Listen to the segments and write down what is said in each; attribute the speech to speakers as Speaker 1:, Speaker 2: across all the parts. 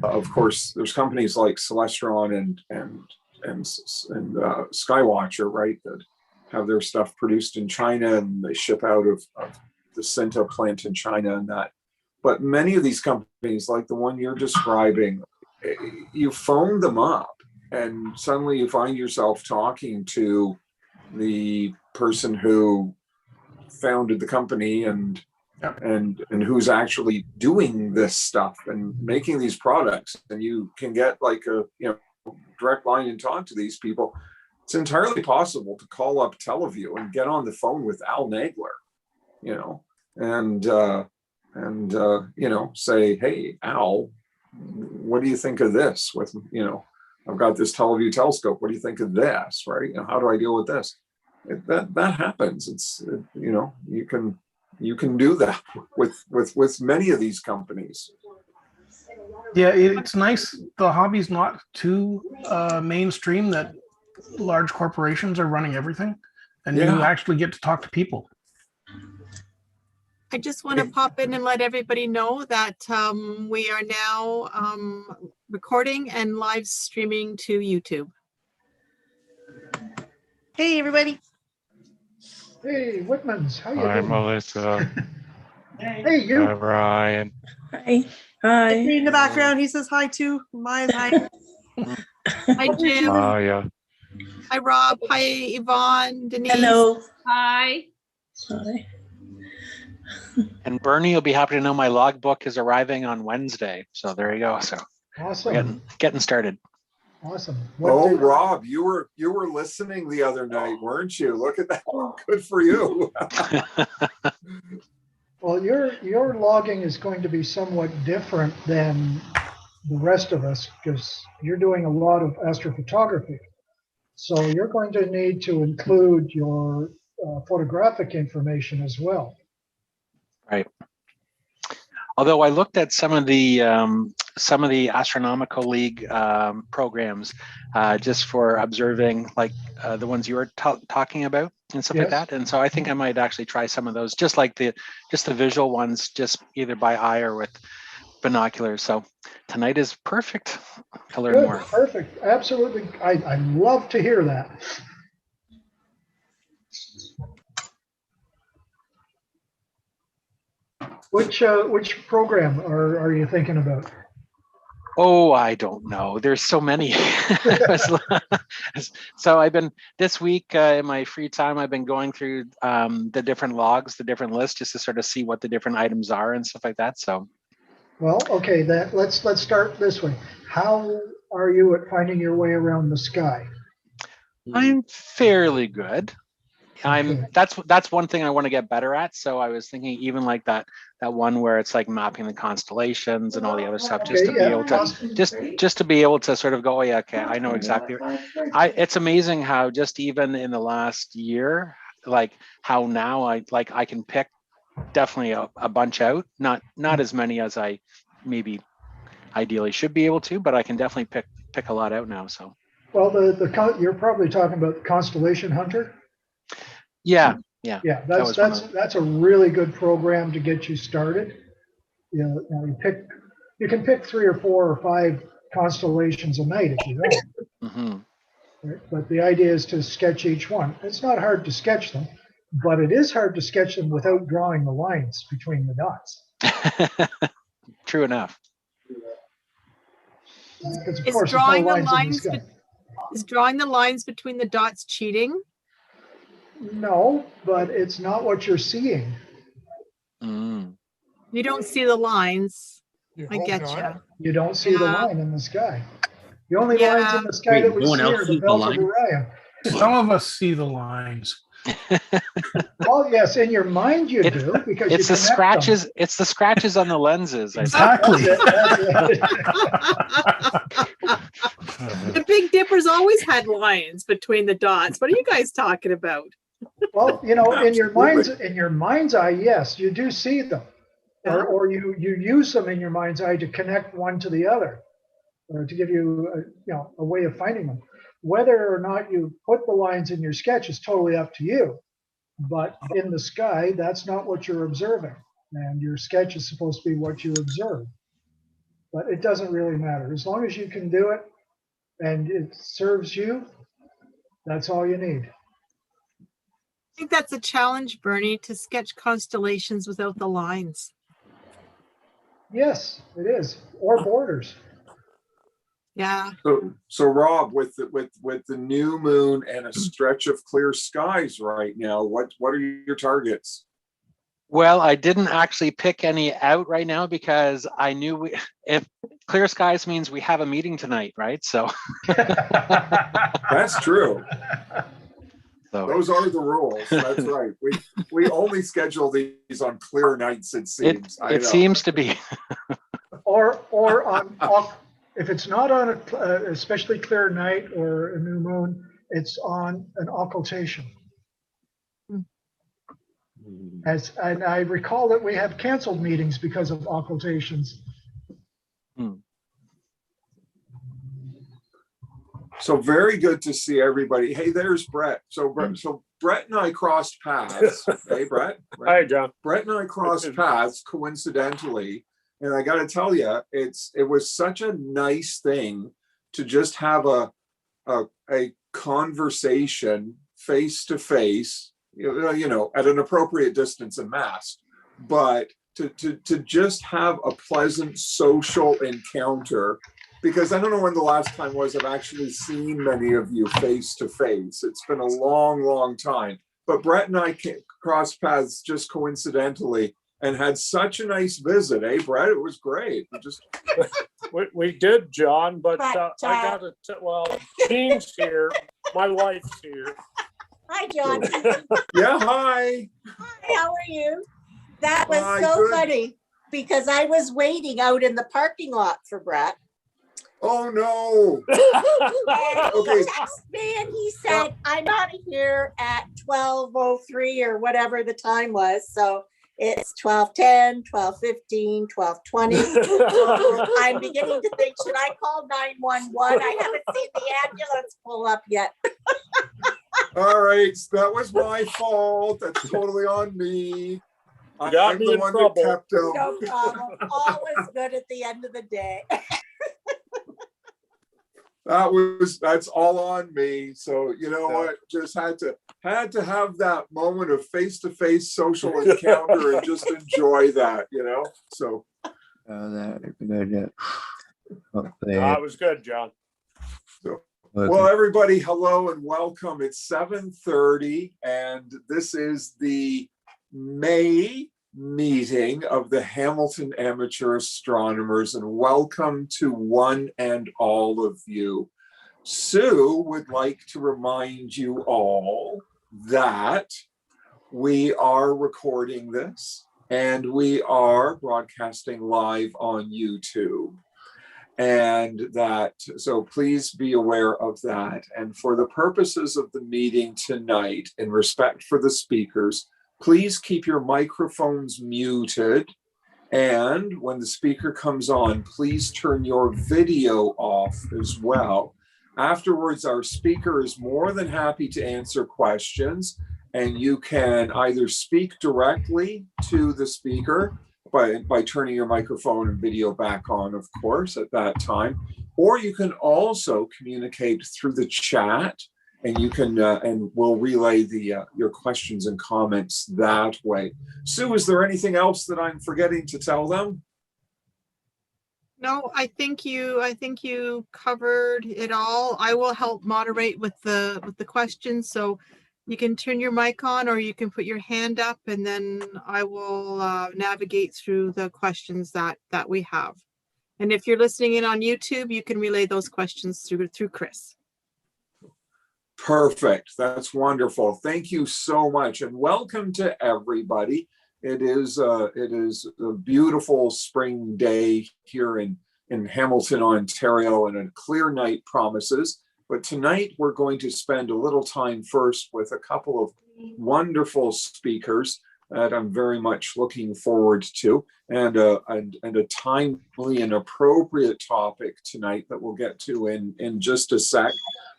Speaker 1: of course, there's companies like Celestron and Skywatcher, right, that have their stuff produced in China and they ship out of the Cinta plant in China and that. But many of these companies, like the one you're describing, you phone them up and suddenly you find yourself talking to the person who founded the company and who's actually doing this stuff and making these products, and you can get like a direct line and talk to these people. It's entirely possible to call up Teleview and get on the phone with Al Nagler, and say, hey, Al, what do you think of this? I've got this Teleview telescope. What do you think of this? Right? How do I deal with this? That happens. You can do that with many of these companies.
Speaker 2: Yeah, it's nice. The hobby's not too mainstream that large corporations are running everything, and you actually get to talk to people.
Speaker 3: I just want to pop in and let everybody know that we are now recording and live streaming to YouTube.
Speaker 4: Hey, everybody.
Speaker 5: Hey, Whitmans, how you doing?
Speaker 6: Hi, Melissa.
Speaker 5: Hey, you.
Speaker 6: Hi, Ryan.
Speaker 4: Hi. Hi. In the background, he says hi too. Maya's hi.
Speaker 3: Hi, Jim.
Speaker 6: Oh, yeah.
Speaker 3: Hi, Rob. Hi, Yvonne. Denise.
Speaker 4: Hello.
Speaker 7: Hi.
Speaker 4: Hi.
Speaker 8: And Bernie will be happy to know my logbook is arriving on Wednesday. So there you go. So
Speaker 5: Awesome.
Speaker 8: we're getting started.
Speaker 5: Awesome.
Speaker 1: Rob, you were listening the other night, weren't you? Look at that. Good for you.
Speaker 5: Well, your logging is going to be somewhat different than the rest of us because you're doing a lot of astrophotography. So you're going to need to include your photographic information as well.
Speaker 8: Right. Although I looked at some of the Astronomical League programs just for observing, like the ones you were talking about and stuff like that. And so I think I might actually try some of those, just the visual ones, just either by eye or with binoculars. So tonight is perfect to learn more.
Speaker 5: Perfect. Absolutely. I love to hear that. Which program are you thinking about?
Speaker 8: Oh, I don't know. There's so many. So I've been this week in my free time, I've been going through the different logs, the different lists, just to sort of see what the different items are and stuff like that. So,
Speaker 5: well, okay, let's start this way. How are you at finding your way around the sky?
Speaker 8: I'm fairly good. That's one thing I want to get better at. So I was thinking even like that one where it's like mapping the constellations and all the other stuff, just to be able to just to be able to sort of go, oh yeah, okay, I know exactly. It's amazing how just even in the last year, like how now I can pick definitely a bunch out, not as many as I maybe ideally should be able to, but I can definitely pick a lot out now. So
Speaker 5: well, you're probably talking about the Constellation Hunter.
Speaker 8: Yeah.
Speaker 5: That's a really good program to get you started. You can pick 3 or 4 or 5 constellations a night if you want.
Speaker 8: Mm-hmm.
Speaker 5: Right? But the idea is to sketch each one. It's not hard to sketch them, but it is hard to sketch them without drawing the lines between the dots.
Speaker 8: True enough.
Speaker 5: Is
Speaker 3: drawing the lines between the dots cheating?
Speaker 5: No, but it's not what you're seeing.
Speaker 3: You don't see the lines. I get you.
Speaker 5: You don't see the line in the sky. The only lines in the sky that we see are the belt of Orion.
Speaker 2: Some of us see the lines.
Speaker 5: Well, yes, in your mind you do, because
Speaker 8: it's the scratches. Them. It's the scratches on the lenses.
Speaker 2: Exactly.
Speaker 3: The Big Dipper's always had lines between the dots. What are you guys talking about?
Speaker 5: Well, in your mind's eye, yes, you do see them, or you use them in your mind's eye to connect one to the other, or to give you a way of finding them. Whether or not you put the lines in your sketch is totally up to you. But in the sky, that's not what you're observing, and your sketch is supposed to be what you observe. but it doesn't really matter. As long as you can do it and it serves you, that's all you need.
Speaker 3: I think that's a challenge, Bernie, to sketch constellations without the lines.
Speaker 5: Yes, it is. Or borders.
Speaker 3: Yeah.
Speaker 1: So Rob, with the new moon and a stretch of clear skies right now, what are your targets?
Speaker 8: Well, I didn't actually pick any out right now because I knew if clear skies means we have a meeting tonight, right? So
Speaker 1: That's true.
Speaker 8: So
Speaker 1: Those are the rules. That's right. We only schedule these on clear nights, it seems.
Speaker 8: it seems to be.
Speaker 5: Or on, if it's not on a especially clear night or a new moon, it's on an occultation. And I recall that we have canceled meetings because of occultations.
Speaker 1: So very good to see everybody. Hey, there's Brett. So Brett and I crossed paths. Hey, Brett.
Speaker 6: Hi, John.
Speaker 1: Brett and I crossed paths coincidentally, and I got to tell you, it was such a nice thing to just have a conversation face to face, at an appropriate distance and masked, but to just have a pleasant social encounter. Because I don't know when the last time was I've actually seen many of you face to face. It's been a long, long time. But Brett and I crossed paths just coincidentally and had such a nice visit, eh, Brett? It was great.
Speaker 6: We did, John, but I got to, Jean's here. My wife's here.
Speaker 7: Hi, John.
Speaker 1: Yeah, hi.
Speaker 7: Hi, how are you? That was
Speaker 1: Hi,
Speaker 7: so
Speaker 1: good.
Speaker 7: funny because I was waiting out in the parking lot for Brett.
Speaker 1: Oh, no.
Speaker 7: And
Speaker 1: Okay.
Speaker 7: he texted me and he said, I'm out of here at 12:03 or whatever the time was. So it's 12:10, 12:15, 12:20. I'm beginning to think, should I call 911? I haven't seen the ambulance pull up yet.
Speaker 1: All right. That was my fault. That's totally on me.
Speaker 6: You got
Speaker 1: I'm
Speaker 6: me
Speaker 1: the
Speaker 6: in
Speaker 1: one
Speaker 6: trouble.
Speaker 1: that kept him.
Speaker 7: No problem. Always good at the end of the day.
Speaker 1: That's all on me. So you know what? Just had to have that moment of face-to-face social encounter and just enjoy that, So
Speaker 9: That good.
Speaker 6: That was good, John.
Speaker 1: well, everybody, hello and welcome. It's 7:30, and this is the May meeting of the Hamilton Amateur Astronomers, and welcome to one and all of you. Sue would like to remind you all that we are recording this and we are broadcasting live on YouTube. And so please be aware of that. And for the purposes of the meeting tonight, in respect for the speakers, please keep your microphones muted. And when the speaker comes on, please turn your video off as well. Afterwards, our speaker is more than happy to answer questions, and you can either speak directly to the speaker by turning your microphone and video back on, of course, at that time, or you can also communicate through the chat, and you can and we'll relay your questions and comments that way. Sue, is there anything else that I'm forgetting to tell them?
Speaker 3: No, I think you covered it all. I will help moderate with the questions. So you can turn your mic on or you can put your hand up, and then I will navigate through the questions that we have. And if you're listening in on YouTube, you can relay those questions through Chris.
Speaker 1: Perfect. That's wonderful. Thank you so much, and welcome to everybody. It is a beautiful spring day here in Hamilton, Ontario, and a clear night promises. But tonight we're going to spend a little time first with a couple of wonderful speakers that I'm very much looking forward to, and a timely and appropriate topic tonight that we'll get to in just a sec.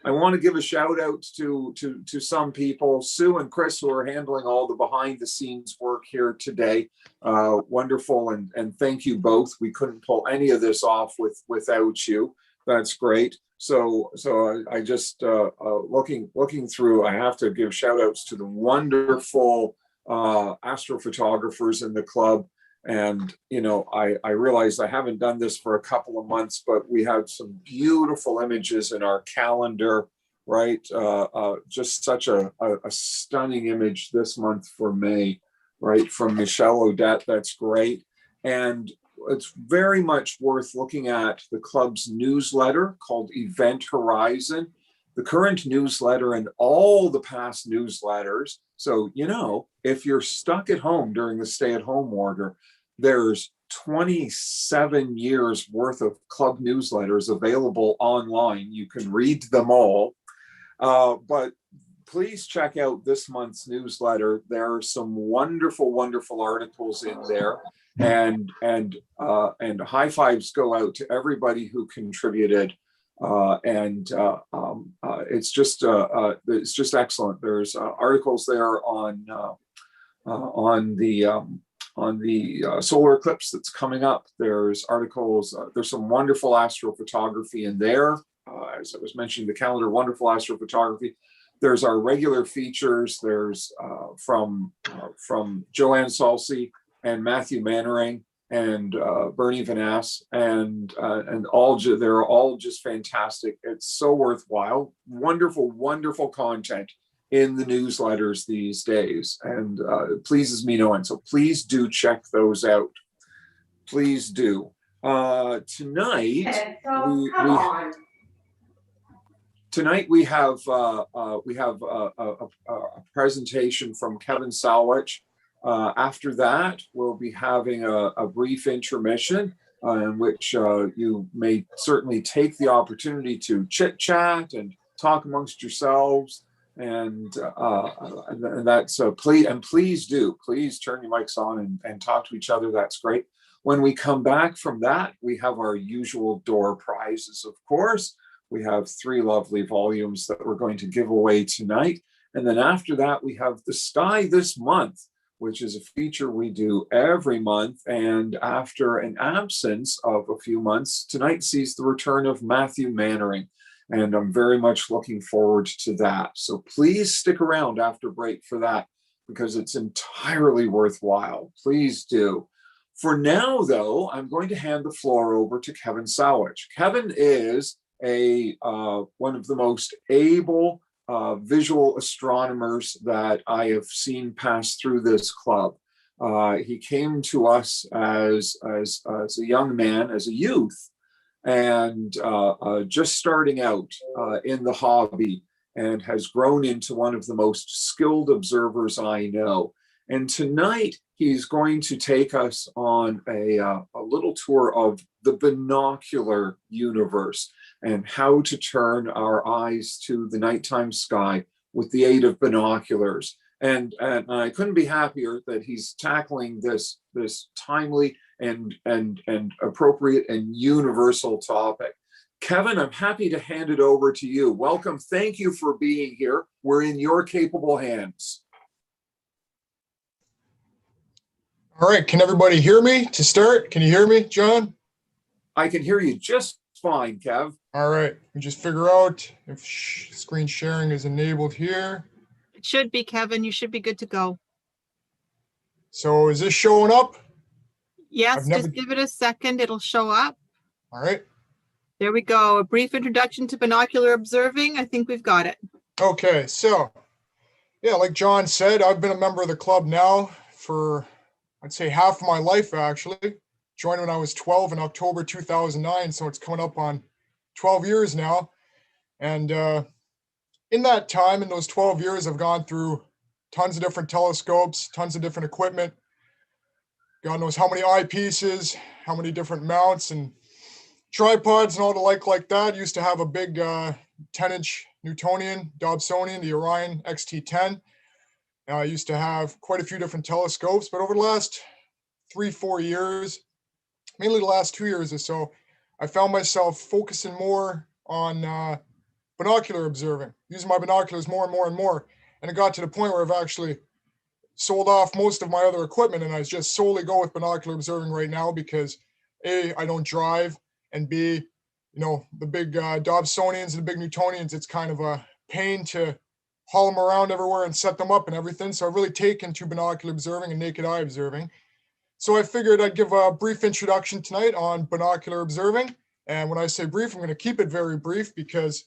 Speaker 1: I want to give a shout out to some people, Sue and Chris, who are handling all the behind the scenes work here today. Wonderful, and thank you both. We couldn't pull any of this off without you. That's great. So I just looking through, I have to give shout outs to the wonderful astrophotographers in the club. And, you know, I realized I haven't done this for a couple of months, but we have some beautiful images in our calendar, right? Just such a stunning image this month for May, right? From Michelle Odette, that's great. And it's very much worth looking at the club's newsletter called Event Horizon, the current newsletter and all the past newsletters. So, you know, if you're stuck at home during the stay-at-home order, there's 27 years worth of club newsletters available online. You can read them all, but please check out this month's newsletter. There are some wonderful, wonderful articles in there, and high fives go out to everybody who contributed. It's just excellent. There's articles there on the solar eclipse that's coming up. There's articles. There's some wonderful astrophotography in there. As I was mentioning, the calendar, wonderful astrophotography. There's our regular features. There's from Joanne Salsi and Matthew Mannering and Bernie Vanass, and they're all just fantastic. It's so worthwhile. Wonderful, wonderful content in the newsletters these days, and it pleases me no end. So please do check those out. Please do. Tonight we have a presentation from Kevin Salwich. After that, we'll be having a brief intermission in which you may certainly take the opportunity to chit chat and talk amongst yourselves. And that's please turn your mics on and talk to each other. That's great. When we come back from that, we have our usual door prizes. Of course, we have 3 lovely volumes that we're going to give away tonight. And then after that, we have The Sky This Month, which is a feature we do every month. And after an absence of a few months, tonight sees the return of Matthew Mannering. And I'm very much looking forward to that. So please stick around after break for that, because it's entirely worthwhile. Please do. For now, though, I'm going to hand the floor over to Kevin Salwich. Kevin is one of the most able visual astronomers that I have seen pass through this club. He came to us as a young man, as a youth, and just starting out in the hobby, and has grown into one of the most skilled observers I know. And tonight he's going to take us on a little tour of the binocular universe and how to turn our eyes to the nighttime sky with the aid of binoculars. And I couldn't be happier that he's tackling this timely and appropriate and universal topic. Kevin, I'm happy to hand it over to you. Welcome. Thank you for being here. We're in your capable hands.
Speaker 10: All right. Can everybody hear me to start? Can you hear me, John?
Speaker 1: I can hear you just fine, Kev.
Speaker 10: All right. We just figure out if screen sharing is enabled here.
Speaker 3: It should be, Kevin. You should be good to go.
Speaker 10: So is this showing up?
Speaker 3: Yes, just give it a second. It'll show up.
Speaker 10: All right.
Speaker 3: There we go. A brief introduction to binocular observing. I think we've got it.
Speaker 10: Okay. So, yeah, like John said, I've been a member of the club now for, I'd say, half of my life, actually. Joined when I was 12 in October 2009. So it's coming up on 12 years now. And in that time, in those 12 years, I've gone through tons of different telescopes, tons of different equipment. God knows how many eyepieces, how many different mounts and tripods and all the like that. Used to have a big 10-inch Newtonian Dobsonian, the Orion XT10. I used to have quite a few different telescopes, but over the last 3-4 years, mainly the last 2 years or so, I found myself focusing more on binocular observing, using my binoculars more and more and more. And it got to the point where I've actually sold off most of my other equipment, and I just solely go with binocular observing right now because A, I don't drive, and B, the big Dobsonians and the big Newtonians, it's kind of a pain to haul them around everywhere and set them up and everything. So I've really taken to binocular observing and naked eye observing. So I figured I'd give a brief introduction tonight on binocular observing. And when I say brief, I'm going to keep it very brief because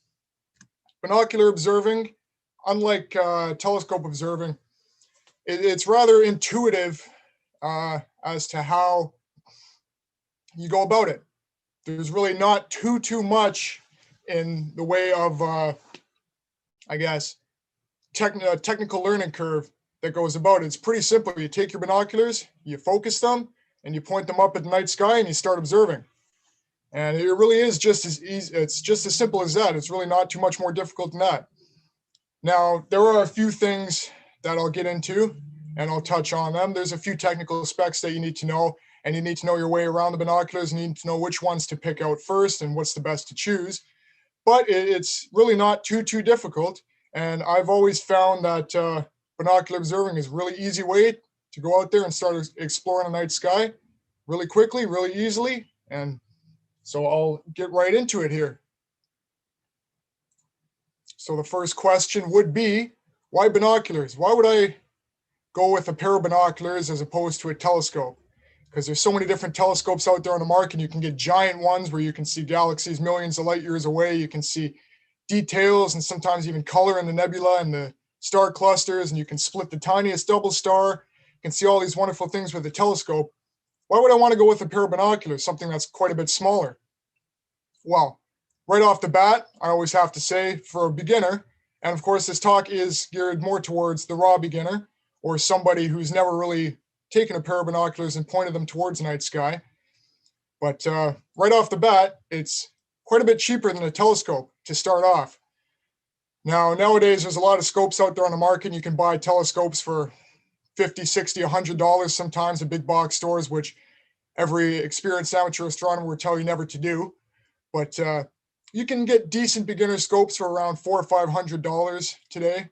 Speaker 10: binocular observing, unlike telescope observing, it's rather intuitive as to how you go about it. There's really not too much in the way of, I guess, technical learning curve that goes about it. It's pretty simple. You take your binoculars, you focus them, and you point them up at the night sky and you start observing. And it really is just as easy. It's just as simple as that. It's really not too much more difficult than that. Now, there are a few things that I'll get into and I'll touch on them. There's a few technical specs that you need to know, and you need to know your way around the binoculars, and you need to know which ones to pick out first and what's the best to choose. But it's really not too difficult. And I've always found that binocular observing is a really easy way to go out there and start exploring the night sky really quickly, really easily. And so I'll get right into it here. So the first question would be, why binoculars? Why would I go with a pair of binoculars as opposed to a telescope? Because there's so many different telescopes out there on the market. You can get giant ones where you can see galaxies millions of light years away. You can see details and sometimes even color in the nebula and the star clusters, and you can split the tiniest double star. You can see all these wonderful things with a telescope. Why would I want to go with a pair of binoculars, something that's quite a bit smaller? Well, right off the bat, I always have to say, for a beginner, and of course this talk is geared more towards the raw beginner or somebody who's never really taken a pair of binoculars and pointed them towards the night sky. But right off the bat, it's quite a bit cheaper than a telescope to start off. Now, nowadays, there's a lot of scopes out there on the market, and you can buy telescopes for $50, $60, $100 sometimes at big box stores, which every experienced amateur astronomer would tell you never to do. But you can get decent beginner scopes for around $400 or $500 today,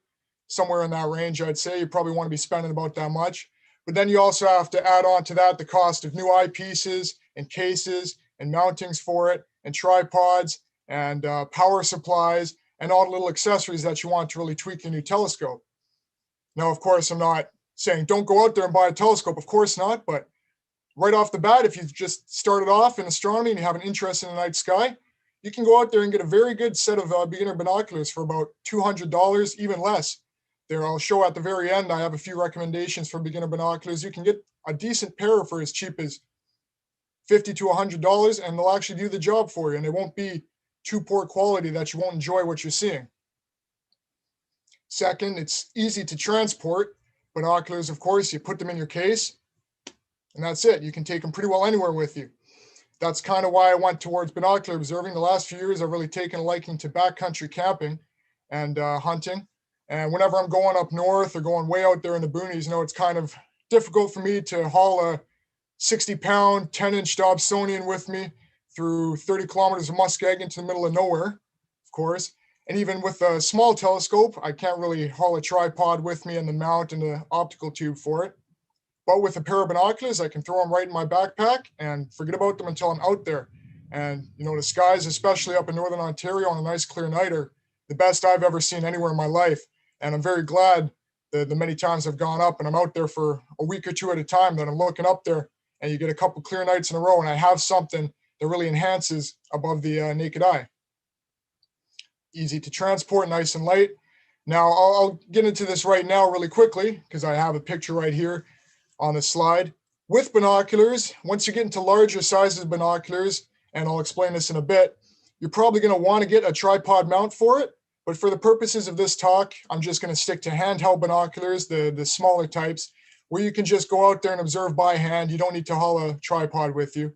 Speaker 10: somewhere in that range, I'd say. You probably want to be spending about that much. But then you also have to add on to that the cost of new eyepieces and cases and mountings for it and tripods and power supplies and all the little accessories that you want to really tweak your new telescope. Now, of course, I'm not saying don't go out there and buy a telescope. Of course not. But right off the bat, if you've just started off in astronomy and you have an interest in the night sky, you can go out there and get a very good set of beginner binoculars for about $200, even less. There, I'll show at the very end, I have a few recommendations for beginner binoculars. You can get a decent pair for as cheap as $50 to $100, and they'll actually do the job for you, and it won't be too poor quality that you won't enjoy what you're seeing. Second, it's easy to transport. Binoculars, of course, you put them in your case, and that's it. You can take them pretty well anywhere with you. That's kind of why I went towards binocular observing. The last few years, I've really taken a liking to backcountry camping and hunting. And whenever I'm going up north or going way out there in the boonies, it's kind of difficult for me to haul a 60-pound, 10-inch Dobsonian with me through 30 kilometers of muskeg into the middle of nowhere, of course. And even with a small telescope, I can't really haul a tripod with me and the mount and the optical tube for it. But with a pair of binoculars, I can throw them right in my backpack and forget about them until I'm out there. And, the skies, especially up in Northern Ontario on a nice clear night, are the best I've ever seen anywhere in my life. And I'm very glad the many times I've gone up and I'm out there for a week or two at a time that I'm looking up there and you get a couple clear nights in a row and I have something that really enhances above the naked eye. Easy to transport, nice and light. Now, I'll get into this right now really quickly because I have a picture right here on the slide. With binoculars, once you get into larger sizes of binoculars, and I'll explain this in a bit, you're probably going to want to get a tripod mount for it. But for the purposes of this talk, I'm just going to stick to handheld binoculars, the smaller types, where you can just go out there and observe by hand. You don't need to haul a tripod with you.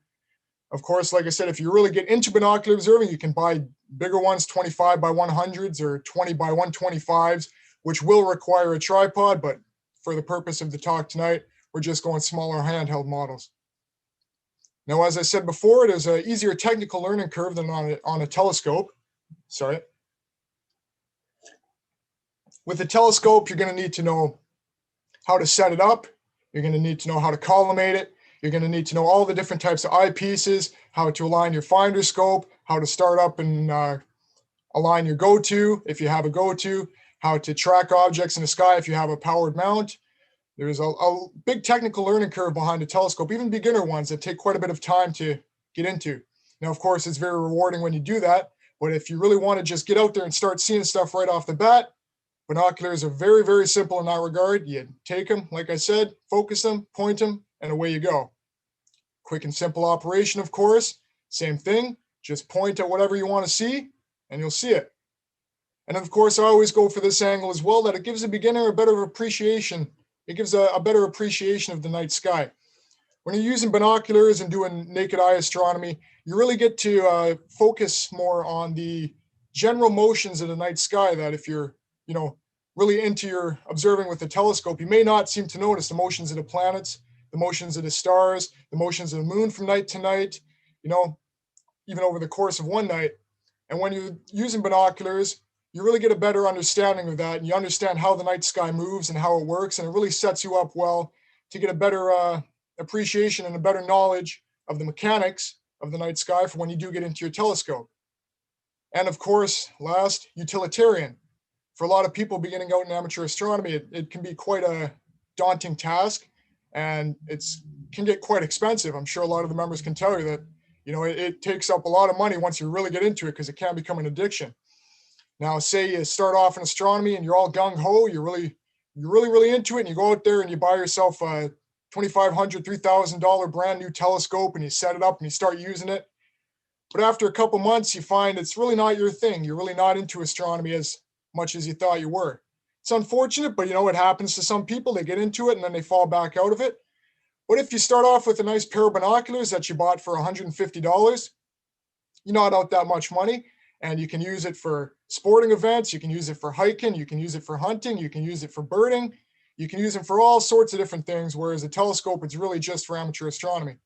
Speaker 10: Of course, like I said, if you really get into binocular observing, you can buy bigger ones, 25 by 100s or 20 by 125s, which will require a tripod, but for the purpose of the talk tonight, we're just going smaller handheld models. Now, as I said before, there's an easier technical learning curve than on a telescope. Sorry. With a telescope, you're going to need to know how to set it up. You're going to need to know how to collimate it. You're going to need to know all the different types of eyepieces, how to align your finder scope, how to start up and align your go-to if you have a go-to, how to track objects in the sky if you have a powered mount. There's a big technical learning curve behind a telescope, even beginner ones that take quite a bit of time to get into. Now, of course, it's very rewarding when you do that, but if you really want to just get out there and start seeing stuff right off the bat, binoculars are very, very simple in that regard. You take them, like I said, focus them, point them, and away you go. Quick and simple operation, of course. Same thing, just point at whatever you want to see, and you'll see it. And of course, I always go for this angle as well, that it gives a beginner a better appreciation. It gives a better appreciation of the night sky. When you're using binoculars and doing naked eye astronomy, you really get to focus more on the general motions of the night sky, that if you're, really into your observing with the telescope, you may not seem to notice the motions of the planets, the motions of the stars, the motions of the moon from night to night, even over the course of one night. And when you're using binoculars, you really get a better understanding of that, and you understand how the night sky moves and how it works, and it really sets you up well to get a better appreciation and a better knowledge of the mechanics of the night sky for when you do get into your telescope. And of course, last, utilitarian. For a lot of people beginning out in amateur astronomy, it can be quite a daunting task, and it can get quite expensive. I'm sure a lot of the members can tell you that, it takes up a lot of money once you really get into it, because it can become an addiction. Now, say you start off in astronomy and you're all gung-ho, you're really into it, and you go out there and you buy yourself a $2,500, $3,000 brand new telescope, and you set it up and you start using it. But after a couple months, you find it's really not your thing. You're really not into astronomy as much as you thought you were. It's unfortunate, but it happens to some people. They get into it and then they fall back out of it. But if you start off with a nice pair of binoculars that you bought for $150, you're not out that much money, and you can use it for sporting events. You can use it for hiking. You can use it for hunting. You can use it for birding. You can use it for all sorts of different things, whereas a telescope, it's really just for amateur astronomy.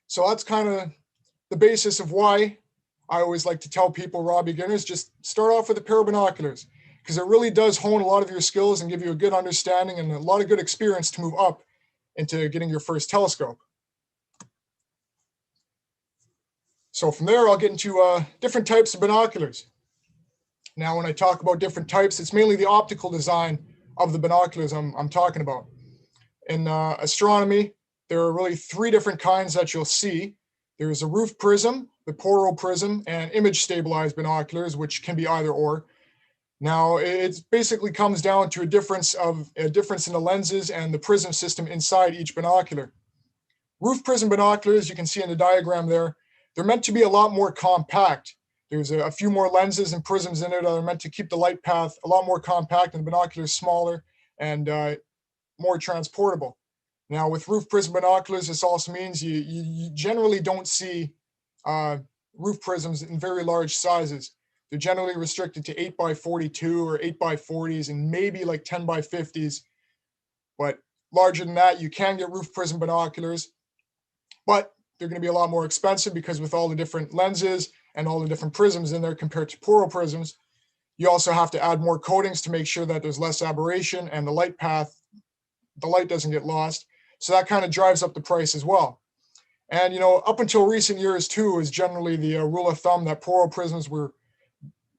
Speaker 10: So that's kind of the basis of why I always like to tell people, raw beginners, just start off with a pair of binoculars, because it really does hone a lot of your skills and give you a good understanding and a lot of good experience to move up into getting your first telescope. So from there, I'll get into different types of binoculars. Now, when I talk about different types, it's mainly the optical design of the binoculars I'm talking about. In astronomy, there are really three different kinds that you'll see. There's a roof prism, the poro prism, and image stabilized binoculars, which can be either or. Now, it basically comes down to a difference in the lenses and the prism system inside each binocular. Roof prism binoculars, you can see in the diagram there, they're meant to be a lot more compact. There's a few more lenses and prisms in it that are meant to keep the light path a lot more compact, and the binoculars smaller and more transportable. Now, with roof prism binoculars, this also means you generally don't see roof prisms in very large sizes. They're generally restricted to 8x42 or 8x40s and maybe like 10x50s. But larger than that, you can get roof prism binoculars, but they're going to be a lot more expensive, because with all the different lenses and all the different prisms in there compared to poro prisms, you also have to add more coatings to make sure that there's less aberration and the light doesn't get lost. So that kind of drives up the price as well. And, up until recent years too, is generally the rule of thumb that poro prisms were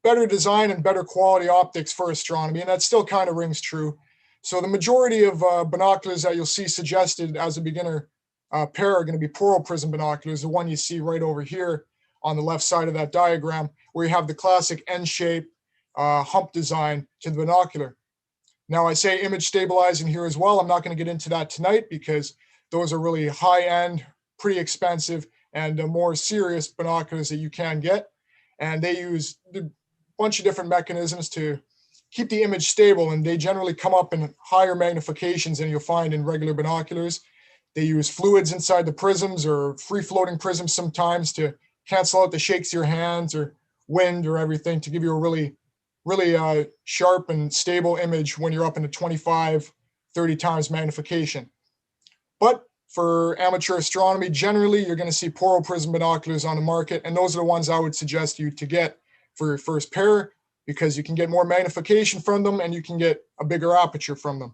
Speaker 10: better design and better quality optics for astronomy, and that still kind of rings true. So the majority of binoculars that you'll see suggested as a beginner pair are going to be poro prism binoculars, the one you see right over here on the left side of that diagram, where you have the classic N-shape hump design to the binocular. Now, I say image stabilizing here as well. I'm not going to get into that tonight, because those are really high-end, pretty expensive, and more serious binoculars that you can get. And they use a bunch of different mechanisms to keep the image stable, and they generally come up in higher magnifications than you'll find in regular binoculars. They use fluids inside the prisms, or free-floating prisms sometimes, to cancel out the shakes of your hands or wind or everything, to give you a really really sharp and stable image when you're up into 25, 30 times magnification. But for amateur astronomy, generally, you're going to see Poro Prism binoculars on the market, and those are the ones I would suggest you to get for your first pair, because you can get more magnification from them and you can get a bigger aperture from them.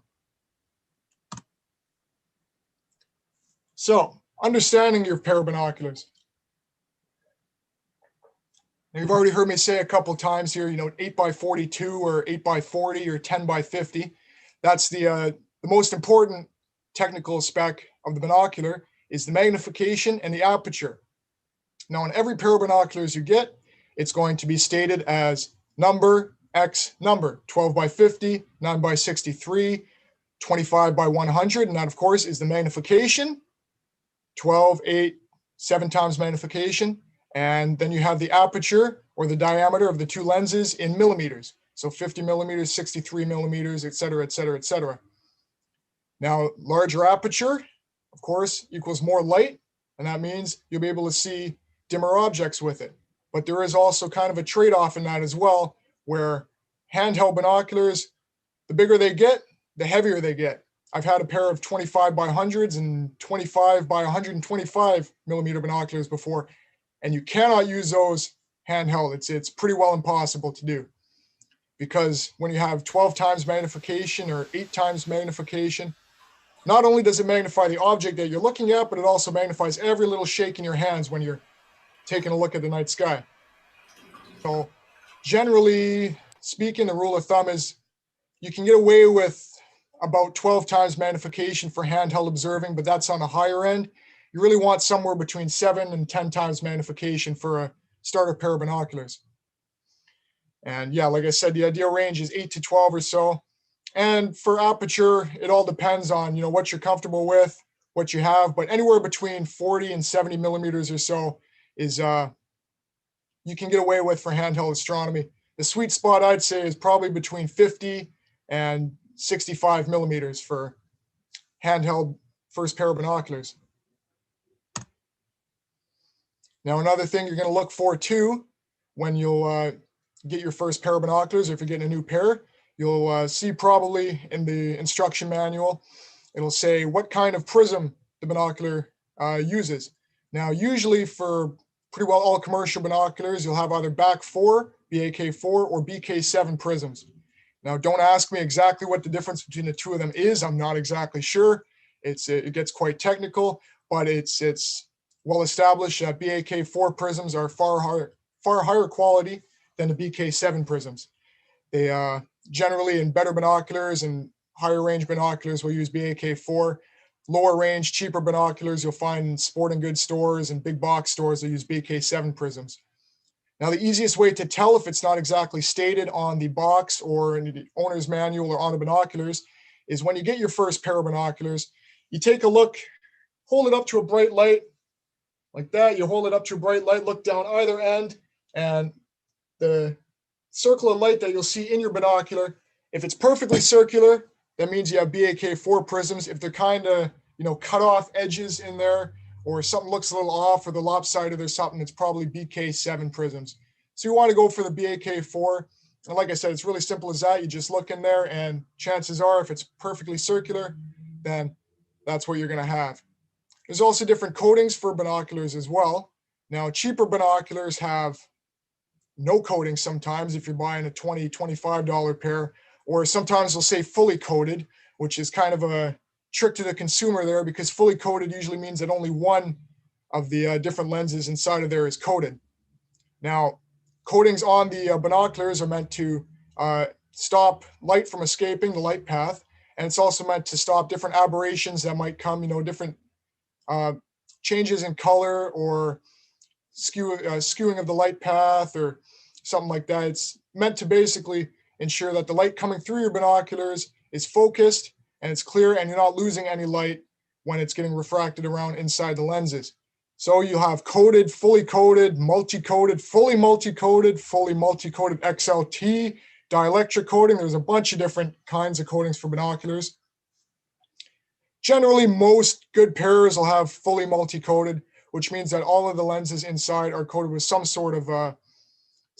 Speaker 10: So, understanding your pair of binoculars. Now, you've already heard me say a couple times here, 8x42 or 8x40 or 10x50. That's the most important technical spec of the binocular is the magnification and the aperture. Now, on every pair of binoculars you get, it's going to be stated as number X number, 12x50, 9x63, 25x100, and that, of course, is the magnification, 12, 8, 7 times magnification. And then you have the aperture or the diameter of the two lenses in millimeters. So 50 millimeters, 63 millimeters, et cetera, et cetera, et cetera. Now, larger aperture, of course, equals more light, and that means you'll be able to see dimmer objects with it. But there is also kind of a trade-off in that as well, where handheld binoculars, the bigger they get, the heavier they get. I've had a pair of 25 by 100s and 25 by 125 millimeter binoculars before, and you cannot use those handheld. It's pretty well impossible to do, because when you have 12 times magnification or 8 times magnification, not only does it magnify the object that you're looking at, but it also magnifies every little shake in your hands when you're taking a look at the night sky. So generally speaking, the rule of thumb is you can get away with about 12 times magnification for handheld observing, but that's on the higher end. You really want somewhere between 7 and 10 times magnification for a starter pair of binoculars. And yeah, like I said, the ideal range is 8 to 12 or so. And for aperture, it all depends on, what you're comfortable with, what you have, but anywhere between 40 and 70 millimeters or so is you can get away with for handheld astronomy. The sweet spot, I'd say, is probably between 50 and 65 millimeters for handheld first pair of binoculars. Now, another thing you're going to look for too, when you'll get your first pair of binoculars, or if you're getting a new pair, you'll see probably in the instruction manual, it'll say what kind of prism the binocular uses. Now, usually for pretty well all commercial binoculars, you'll have either BAK 4, BAK4, or BK7 prisms. Now, don't ask me exactly what the difference between the two of them is. I'm not exactly sure. It gets quite technical, but it's well established that BAK4 prisms are far higher quality than the BK7 prisms. They generally, in better binoculars and higher range binoculars, will use BAK4. Lower range, cheaper binoculars you'll find in sporting goods stores and big box stores that use BK7 prisms. Now, the easiest way to tell if it's not exactly stated on the box or in the owner's manual or on the binoculars is when you get your first pair of binoculars, you take a look, hold it up to a bright light like that. You hold it up to a bright light, look down either end, and the circle of light that you'll see in your binocular, if it's perfectly circular, that means you have BAK4 prisms. If they're kind of, cut off edges in there, or something looks a little off, or the lopsided or something, it's probably BK7 prisms. So you want to go for the BAK4. And like I said, it's really simple as that. You just look in there, and chances are, if it's perfectly circular, then that's what you're going to have. There's also different coatings for binoculars as well. Now, cheaper binoculars have no coating sometimes if you're buying a $20, $25 pair, or sometimes they'll say fully coated, which is kind of a trick to the consumer there, because fully coated usually means that only one of the different lenses inside of there is coated. Now, coatings on the binoculars are meant to stop light from escaping the light path, and it's also meant to stop different aberrations that might come, different changes in color or skewing of the light path or something like that. It's meant to basically ensure that the light coming through your binoculars is focused and it's clear, and you're not losing any light when it's getting refracted around inside the lenses. So you have coated, fully coated, multi-coated, fully multi-coated, fully multi-coated XLT, dielectric coating. There's a bunch of different kinds of coatings for binoculars. Generally, most good pairs will have fully multi-coated, which means that all of the lenses inside are coated with some sort of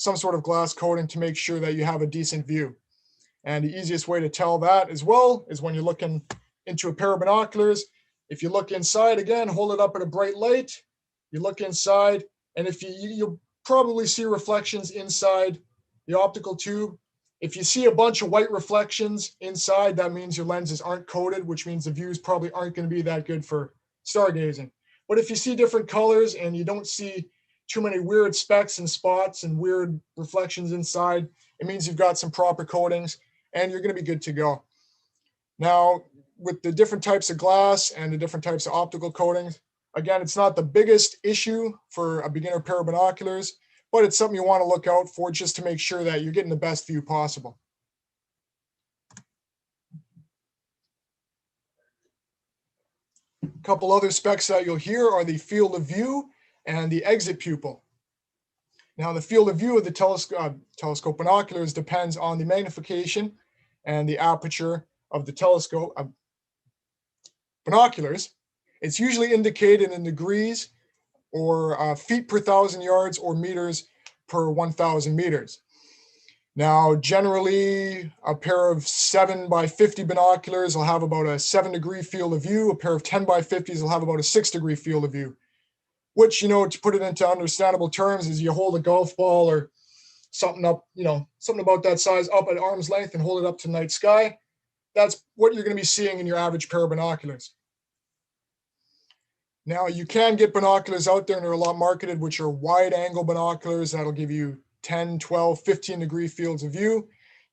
Speaker 10: some sort of glass coating to make sure that you have a decent view. And the easiest way to tell that as well is when you're looking into a pair of binoculars. If you look inside, again, hold it up at a bright light, you look inside, and if you'll probably see reflections inside the optical tube. If you see a bunch of white reflections inside, that means your lenses aren't coated, which means the views probably aren't going to be that good for stargazing. But if you see different colors and you don't see too many weird specks and spots and weird reflections inside, it means you've got some proper coatings and you're going to be good to go. Now, with the different types of glass and the different types of optical coatings, again, it's not the biggest issue for a beginner pair of binoculars, but it's something you want to look out for just to make sure that you're getting the best view possible. A couple other specs that you'll hear are the field of view and the exit pupil. Now, the field of view of the telescope binoculars depends on the magnification and the aperture of the telescope binoculars. It's usually indicated in degrees or feet per 1,000 yards or meters per 1,000 meters. Now, generally, a pair of 7 by 50 binoculars will have about a 7-degree field of view. A pair of 10 by 50s will have about a 6-degree field of view, which, to put it into understandable terms, is you hold a golf ball or something up, something about that size up at arm's length and hold it up to the night sky. That's what you're going to be seeing in your average pair of binoculars. Now, you can get binoculars out there, and they're a lot marketed, which are wide angle binoculars that'll give you 10, 12, 15-degree fields of view.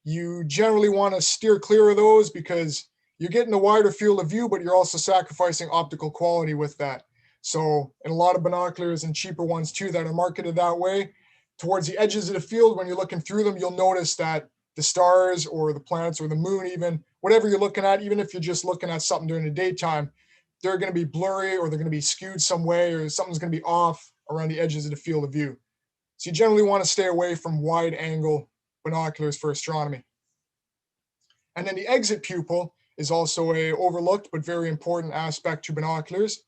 Speaker 10: You generally want to steer clear of those because you're getting a wider field of view, but you're also sacrificing optical quality with that. So in a lot of binoculars and cheaper ones too that are marketed that way, towards the edges of the field, when you're looking through them, you'll notice that the stars or the planets or the moon, even whatever you're looking at, even if you're just looking at something during the daytime, they're going to be blurry or they're going to be skewed some way or something's going to be off around the edges of the field of view. So you generally want to stay away from wide angle binoculars for astronomy. And then the exit pupil is also a overlooked but very important aspect to binoculars.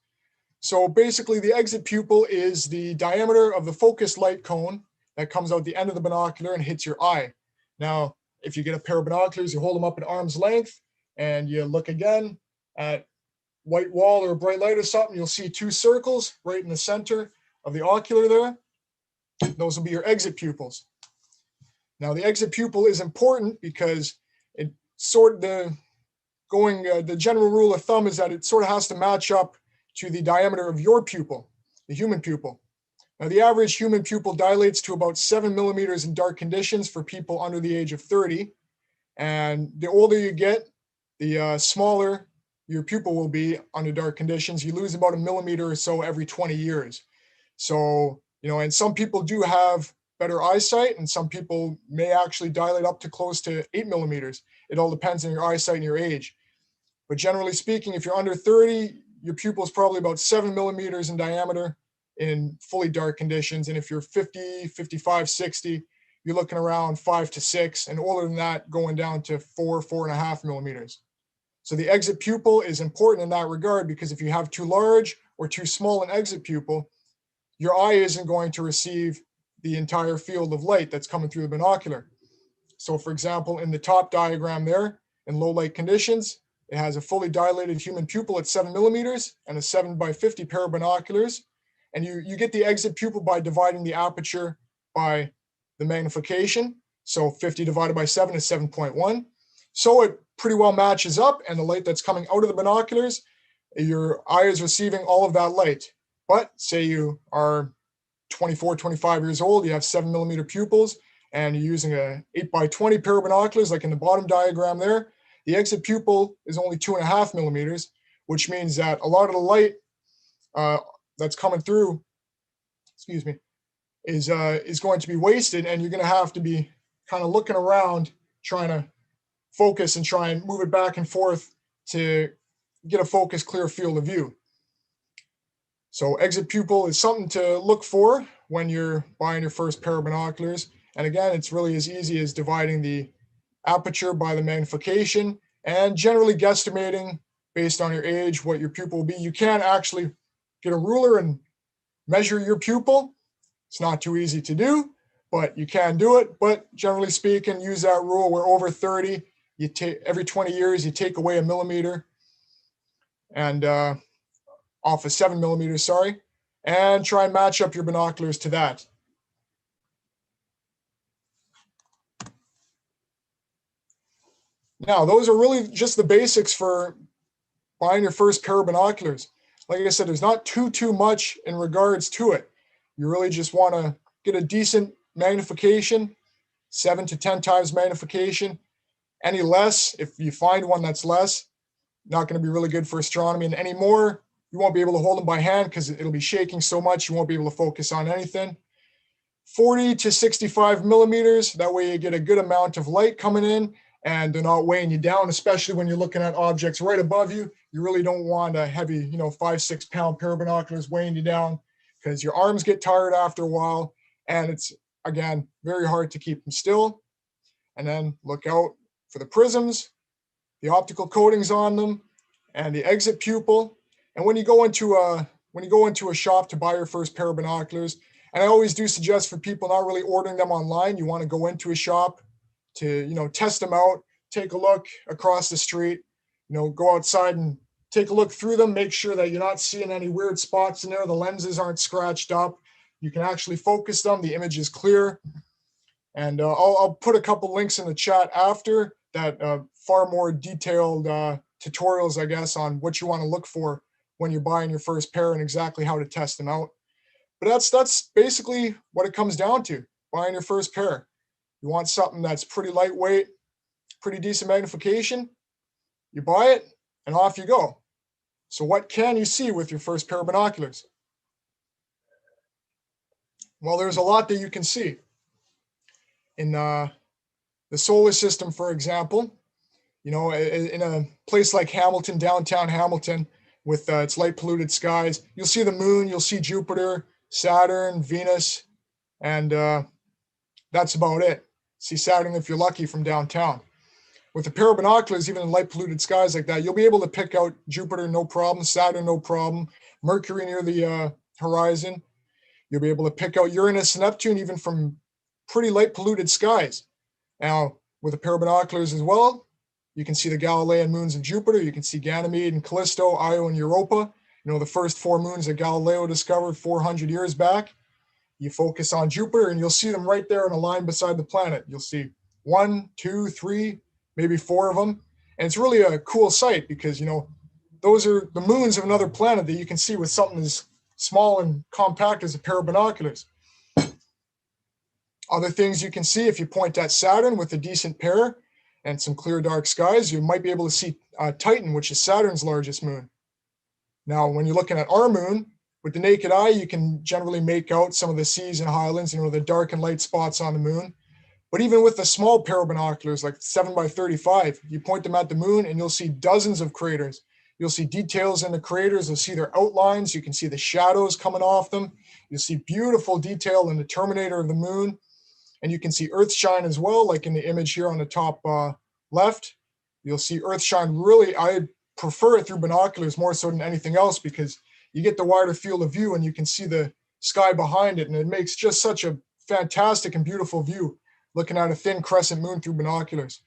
Speaker 10: So basically the exit pupil is the diameter of the focused light cone that comes out the end of the binocular and hits your eye. Now, if you get a pair of binoculars, you hold them up at arm's length and you look again at white wall or a bright light or something, you'll see 2 circles right in the center of the ocular there. Those will be your exit pupils. Now, the exit pupil is important because it the general rule of thumb is that it sort of has to match up to the diameter of your pupil, the human pupil. Now, the average human pupil dilates to about 7 millimeters in dark conditions for people under the age of 30. And the older you get, the smaller your pupil will be under dark conditions. You lose about 1 millimeter or so every 20 years. So, and some people do have better eyesight and some people may actually dilate up to close to 8 millimeters. It all depends on your eyesight and your age. But generally speaking, if you're under 30, your pupil is probably about 7 millimeters in diameter in fully dark conditions. And if you're 50, 55, 60, you're looking around 5 to 6, and older than that, going down to 4, 4.5 millimeters. So the exit pupil is important in that regard because if you have too large or too small an exit pupil, your eye isn't going to receive the entire field of light that's coming through the binocular. So for example, in the top diagram there, in low light conditions, it has a fully dilated human pupil at 7 millimeters and a 7 by 50 pair of binoculars. And you get the exit pupil by dividing the aperture by the magnification. So 50 divided by 7 is 7.1. So it pretty well matches up, and the light that's coming out of the binoculars, your eye is receiving all of that light. But say you are 24, 25 years old, you have 7 millimeter pupils, and you're using a 8 by 20 pair of binoculars, like in the bottom diagram there, the exit pupil is only 2.5 millimeters, which means that a lot of the light that's coming through, is going to be wasted, and you're going to have to be kind of looking around, trying to focus and try and move it back and forth to get a focused, clear field of view. So exit pupil is something to look for when you're buying your first pair of binoculars. And again, it's really as easy as dividing the aperture by the magnification and generally guesstimating based on your age what your pupil will be. You can actually get a ruler and measure your pupil. It's not too easy to do, but you can do it. But generally speaking, use that rule where over 30, you take every 20 years, you take away a millimeter and off of 7 millimeters, sorry, and try and match up your binoculars to that. Now, those are really just the basics for buying your first pair of binoculars. Like I said, there's not too much in regards to it. You really just want to get a decent magnification, 7 to 10 times magnification. Any less, if you find one that's less, not going to be really good for astronomy. And any more, you won't be able to hold them by hand because it'll be shaking so much you won't be able to focus on anything. 40 to 65 millimeters, that way you get a good amount of light coming in and they're not weighing you down, especially when you're looking at objects right above you. You really don't want a heavy, 5-6 pound pair of binoculars weighing you down because your arms get tired after a while. And it's, again, very hard to keep them still. And then look out for the prisms, the optical coatings on them, and the exit pupil. And when you go into a shop to buy your first pair of binoculars, and I always do suggest for people not really ordering them online, you want to go into a shop to, test them out, take a look across the street, go outside and take a look through them, make sure that you're not seeing any weird spots in there. The lenses aren't scratched up. You can actually focus them. The image is clear. And I'll put a couple links in the chat after that, far more detailed tutorials, I guess, on what you want to look for when you're buying your first pair and exactly how to test them out. But that's basically what it comes down to, buying your first pair. You want something that's pretty lightweight, pretty decent magnification, you buy it and off you go. So what can you see with your first pair of binoculars? Well, there's a lot that you can see. In the solar system, for example, in a place like Hamilton, downtown Hamilton, with its light polluted skies, you'll see the moon, you'll see Jupiter, Saturn, Venus, and that's about it. See Saturn if you're lucky from downtown. With a pair of binoculars, even in light polluted skies like that, you'll be able to pick out Jupiter, no problem, Saturn, no problem, Mercury near the horizon. You'll be able to pick out Uranus and Neptune even from pretty light polluted skies. Now, with a pair of binoculars as well, you can see the Galilean moons of Jupiter. You can see Ganymede and Callisto, Io and Europa. The first 4 moons that Galileo discovered 400 years back. You focus on Jupiter and you'll see them right there in a line beside the planet. You'll see 1, 2, 3, maybe 4 of them. And it's really a cool sight because, those are the moons of another planet that you can see with something as small and compact as a pair of binoculars. Other things you can see, if you point at Saturn with a decent pair and some clear dark skies, you might be able to see Titan, which is Saturn's largest moon. Now, when you're looking at our moon, with the naked eye, you can generally make out some of the seas and highlands, the dark and light spots on the moon. But even with a small pair of binoculars, like 7 by 35, you point them at the moon and you'll see dozens of craters. You'll see details in the craters. You'll see their outlines. You can see the shadows coming off them. You'll see beautiful detail in the terminator of the moon. And you can see earthshine as well, like in the image here on the top left. You'll see earthshine. Really, I prefer it through binoculars more so than anything else because you get the wider field of view and you can see the sky behind it. And it makes just such a fantastic and beautiful view looking at a thin crescent moon through binoculars.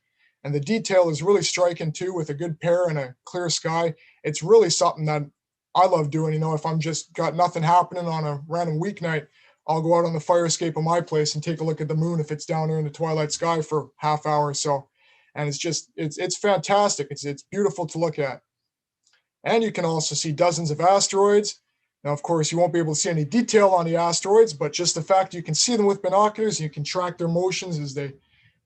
Speaker 10: And the detail is really striking too with a good pair and a clear sky. It's really something that I love doing. If I'm just got nothing happening on a random weeknight, I'll go out on the fire escape of my place and take a look at the moon if it's down there in the twilight sky for half hour or so. And it's fantastic. It's beautiful to look at. And you can also see dozens of asteroids. Now, of course, you won't be able to see any detail on the asteroids, but just the fact you can see them with binoculars, you can track their motions as they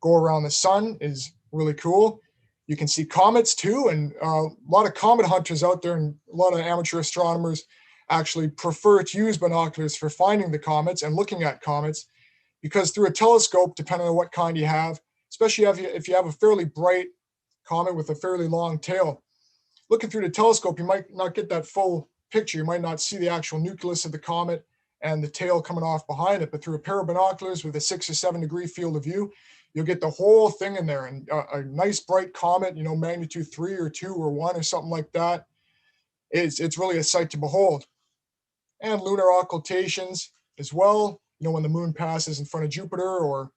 Speaker 10: go around the sun is really cool. You can see comets too, and a lot of comet hunters out there and a lot of amateur astronomers actually prefer to use binoculars for finding the comets and looking at comets, because through a telescope, depending on what kind you have, especially if you have a fairly bright comet with a fairly long tail, looking through the telescope, you might not get that full picture. You might not see the actual nucleus of the comet and the tail coming off behind it, but through a pair of binoculars with a 6 or 7 degree field of view, you'll get the whole thing in there. And a nice bright comet, magnitude 3 or 2 or 1 or something like that, it's really a sight to behold. And lunar occultations as well. when the moon passes in front of Jupiter or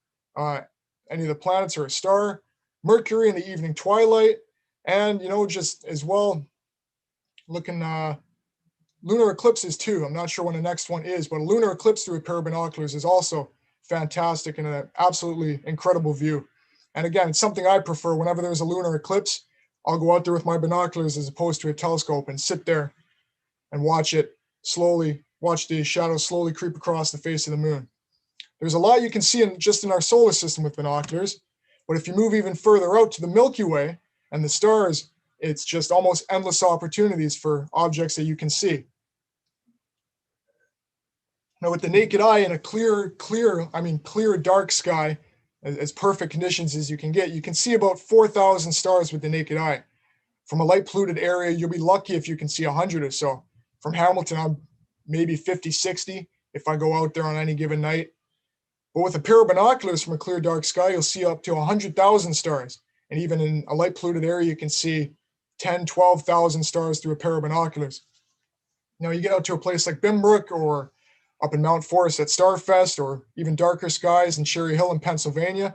Speaker 10: any of the planets or a star, Mercury in the evening twilight, and, just as well looking lunar eclipses too. I'm not sure when the next one is, but a lunar eclipse through a pair of binoculars is also fantastic and an absolutely incredible view. And again, it's something I prefer. Whenever there's a lunar eclipse, I'll go out there with my binoculars as opposed to a telescope and sit there and watch it slowly, watch the shadows slowly creep across the face of the moon. There's a lot you can see just in our solar system with binoculars, but if you move even further out to the Milky Way and the stars, it's just almost endless opportunities for objects that you can see. Now with the naked eye in a clear dark sky, as perfect conditions as you can see about 4,000 stars with the naked eye. From a light polluted area, you'll be lucky if you can see 100 or so. From Hamilton, I'm maybe 50, 60 if I go out there on any given night. But with a pair of binoculars from a clear dark sky, you'll see up to 100,000 stars. And even in a light polluted area, you can see 10, 12,000 stars through a pair of binoculars. Now you get out to a place like Bimbrook or up in Mount Forest at Starfest, or even darker skies in Cherry Hill in Pennsylvania.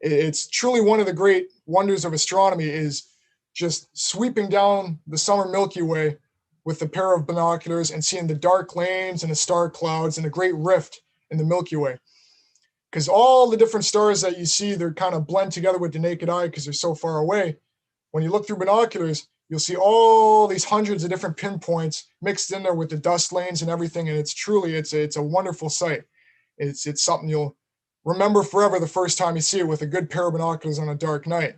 Speaker 10: It's truly one of the great wonders of astronomy is just sweeping down the summer Milky Way with a pair of binoculars and seeing the dark lanes and the star clouds and a great rift in the Milky Way. Because all the different stars that you see, they're kind of blend together with the naked eye because they're so far away. When you look through binoculars, you'll see all these hundreds of different pinpoints mixed in there with the dust lanes and everything. And it's a wonderful sight. It's something you'll remember forever the first time you see it with a good pair of binoculars on a dark night.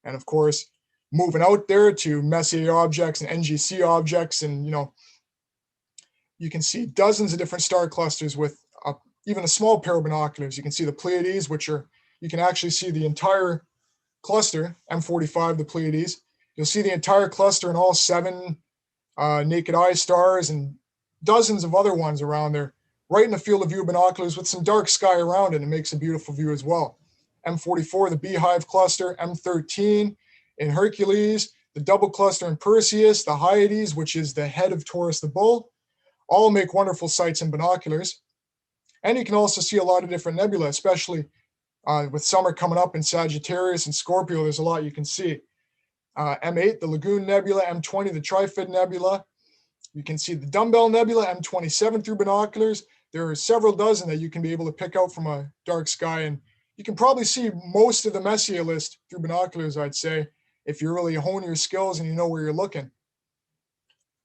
Speaker 10: And of course, moving out there to Messier objects and NGC objects. And, you can see dozens of different star clusters with even a small pair of binoculars. You can see the Pleiades, you can actually see the entire cluster, M45, the Pleiades. You'll see the entire cluster and all 7 naked eye stars and dozens of other ones around there, right in the field of view of binoculars with some dark sky around it. It makes a beautiful view as well. M44, the Beehive cluster, M13 in Hercules, the double cluster in Perseus, the Hyades, which is the head of Taurus the Bull, all make wonderful sights in binoculars. And you can also see a lot of different nebula, especially with summer coming up in Sagittarius and Scorpio. There's a lot you can see. M8, the Lagoon Nebula, M20, the Trifid Nebula. You can see the Dumbbell Nebula, M27 through binoculars. There are several dozen that you can be able to pick out from a dark sky. And you can probably see most of the Messier list through binoculars, I'd say, if you really hone your skills and you know where you're looking.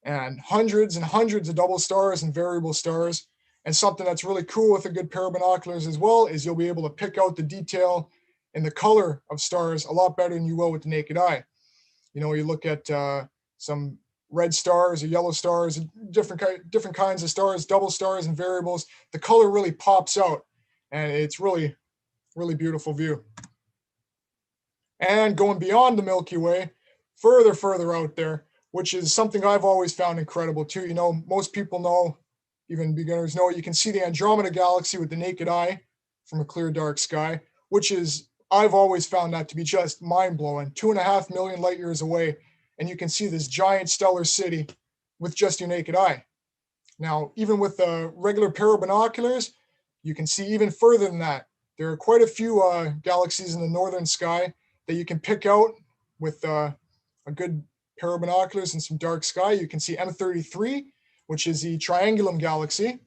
Speaker 10: And hundreds of double stars and variable stars. And something that's really cool with a good pair of binoculars as well is you'll be able to pick out the detail and the color of stars a lot better than you will with the naked eye. You look at some red stars or yellow stars, different kinds of stars, double stars and variables. The color really pops out, and it's really, really beautiful view. And going beyond the Milky Way, further out there, which is something I've always found incredible too. Most people know, even beginners know, you can see the Andromeda Galaxy with the naked eye from a clear dark sky, which is, I've always found that to be just mind-blowing. 2.5 million light years away, and you can see this giant stellar city with just your naked eye. Now, even with a regular pair of binoculars, you can see even further than that. There are quite a few galaxies in the northern sky that you can pick out with a good pair of binoculars and some dark sky. You can see M33, which is the Triangulum Galaxy,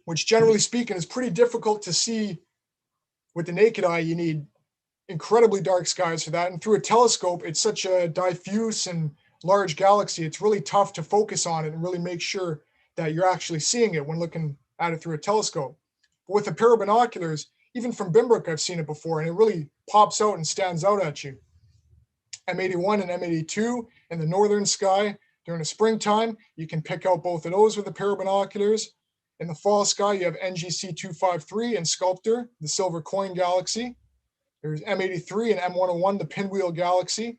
Speaker 10: which generally speaking is pretty difficult to see with the naked eye. You need incredibly dark skies for that. And through a telescope, it's such a diffuse and large galaxy, it's really tough to focus on it and really make sure that you're actually seeing it when looking at it through a telescope. But with a pair of binoculars, even from Bimbrook, I've seen it before, and it really pops out and stands out at you. M81 and M82 in the northern sky during the springtime, you can pick out both of those with a pair of binoculars. In the fall sky, you have NGC 253 and Sculptor, the Silver Coin Galaxy. There's M83 and M101, the Pinwheel Galaxy.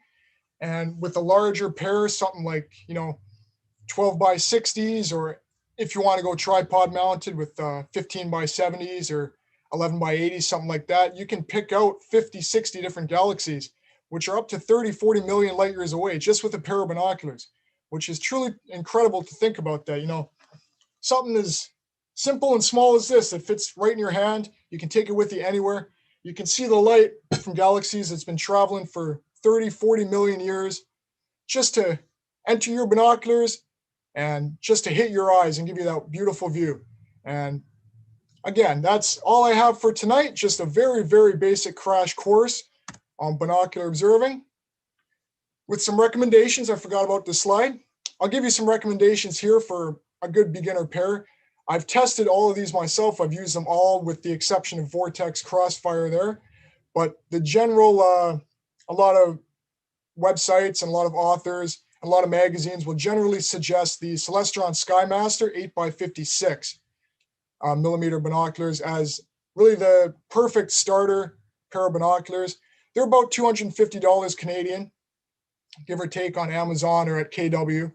Speaker 10: And with a larger pair, something like, 12 by 60s, or if you want to go tripod mounted with 15 by 70s or 11 by 80s, something like that, you can pick out 50, 60 different galaxies, which are up to 30, 40 million light years away just with a pair of binoculars, which is truly incredible to think about that. Something as simple and small as this. It fits right in your hand. You can take it with you anywhere. You can see the light from galaxies that's been traveling for 30, 40 million years just to enter your binoculars and just to hit your eyes and give you that beautiful view. And again, that's all I have for tonight. Just a very, very basic crash course on binocular observing with some recommendations. I forgot about this slide. I'll give you some recommendations here for a good beginner pair. I've tested all of these myself. I've used them all with the exception of Vortex Crossfire there. But the general, a lot of websites and a lot of authors, a lot of magazines will generally suggest the Celestron Skymaster 8x56 millimeter binoculars as really the perfect starter pair of binoculars. They're about $250 Canadian, give or take, on Amazon or at KW.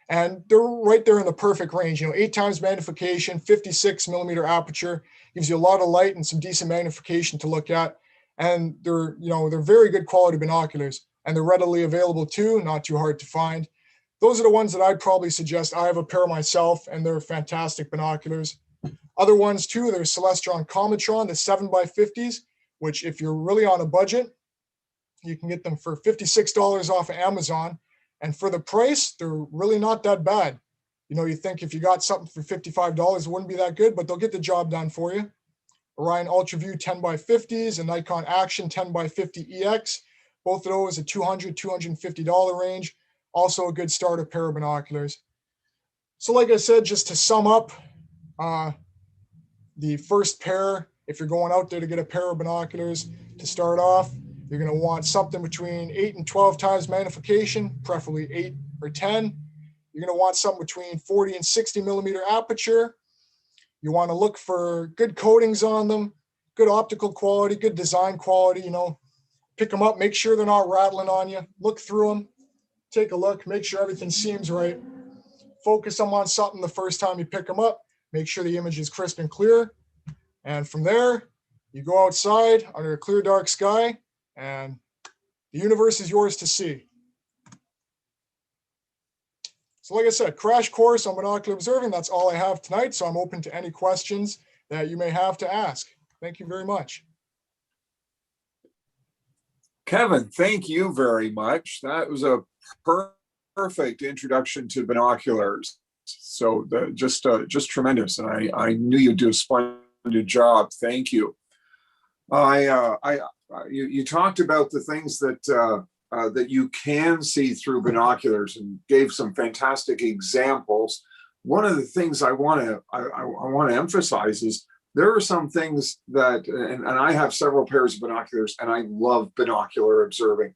Speaker 10: And they're right there in the perfect range, 8 times magnification, 56 millimeter aperture, gives you a lot of light and some decent magnification to look at. And they're, they're very good quality binoculars, and they're readily available too, not too hard to find. Those are the ones that I'd probably suggest. I have a pair myself, and they're fantastic binoculars. Other ones too, there's Celestron Cometron, the 7x50s, which if you're really on a budget, you can get them for $56 off of Amazon. And for the price, they're really not that bad. You think if you got something for $55, it wouldn't be that good, but they'll get the job done for you. Orion UltraView 10x50s and Nikon Action 10x50 EX. Both of those at $200, $250 range. Also a good starter pair of binoculars. So like I said, just to sum up, the first pair, if you're going out there to get a pair of binoculars to start off, you're going to want something between 8 and 12 times magnification, preferably 8 or 10. You're going to want something between 40 and 60 millimeter aperture. You want to look for good coatings on them, good optical quality, good design quality, pick them up, make sure they're not rattling on you, look through them, take a look, make sure everything seems right. Focus them on something the first time you pick them up, make sure the image is crisp and clear. And from there, you go outside under a clear, dark sky, and the universe is yours to see. So like I said, crash course on binocular observing, that's all I have tonight. So I'm open to any questions that you may have to ask. Thank you very much.
Speaker 1: Kevin, thank you very much. That was a perfect introduction to binoculars. So just tremendous. And I knew you'd do a splendid job. Thank you. You talked about the things that that you can see through binoculars and gave some fantastic examples. One of the things I want to emphasize is there are some things that, and I have several pairs of binoculars, and I love binocular observing.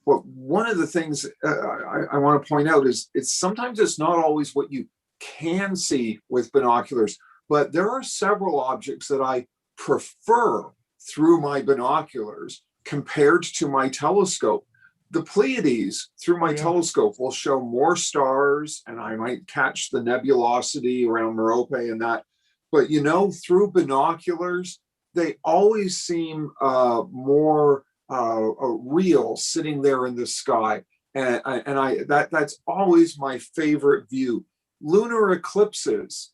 Speaker 1: But one of the things I want to point out is sometimes it's not always what you can see with binoculars, but there are several objects that I prefer through my binoculars compared to my telescope. The Pleiades through my telescope will show more stars, and I might catch the nebulosity around Merope and that. But through binoculars, they always seem more real, sitting there in the sky, and that's always my favorite view. Lunar eclipses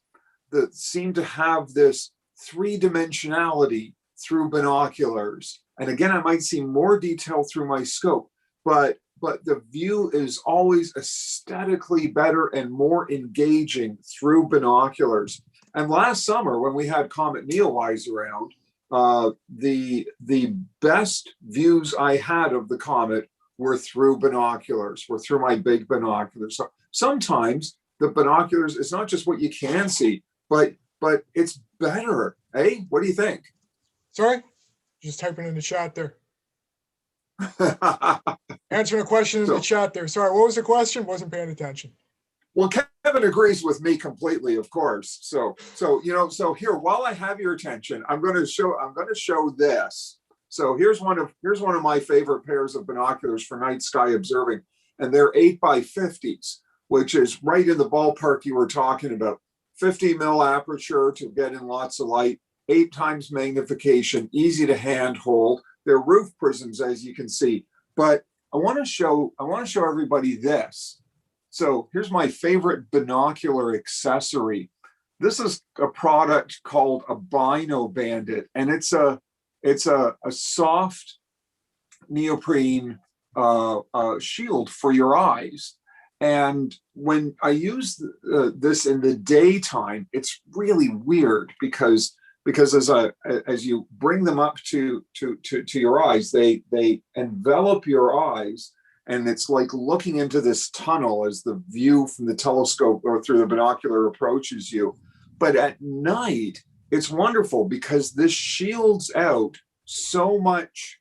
Speaker 1: that seem to have this three-dimensionality through binoculars, and again, I might see more detail through my scope, but the view is always aesthetically better and more engaging through binoculars. And last summer, when we had Comet Neowise around, the best views I had of the comet were through binoculars, were through my big binoculars. So sometimes the binoculars, it's not just what you can see, but it's better. Hey, what do you think?
Speaker 10: Sorry, just typing in the chat there. Answering a question in the chat there. Sorry, what was the question? Wasn't paying attention.
Speaker 1: Well, Kevin agrees with me completely, of course. So here, while I have your attention, I'm going to show this. So here's one of my favorite pairs of binoculars for night sky observing, and they're 8x50s, which is right in the ballpark you were talking about. 50 mil aperture to get in lots of light, 8 times magnification, easy to handhold. They're roof prisms, as you can see. But I want to show everybody this. So here's my favorite binocular accessory. this is a product called a Bino Bandit, and it's a soft neoprene shield for your eyes. And when I use this in the daytime, it's really weird because as you bring them up to your eyes, they envelop your eyes, and it's like looking into this tunnel as the view from the telescope or through the binocular approaches you. But at night, it's wonderful because this shields out so much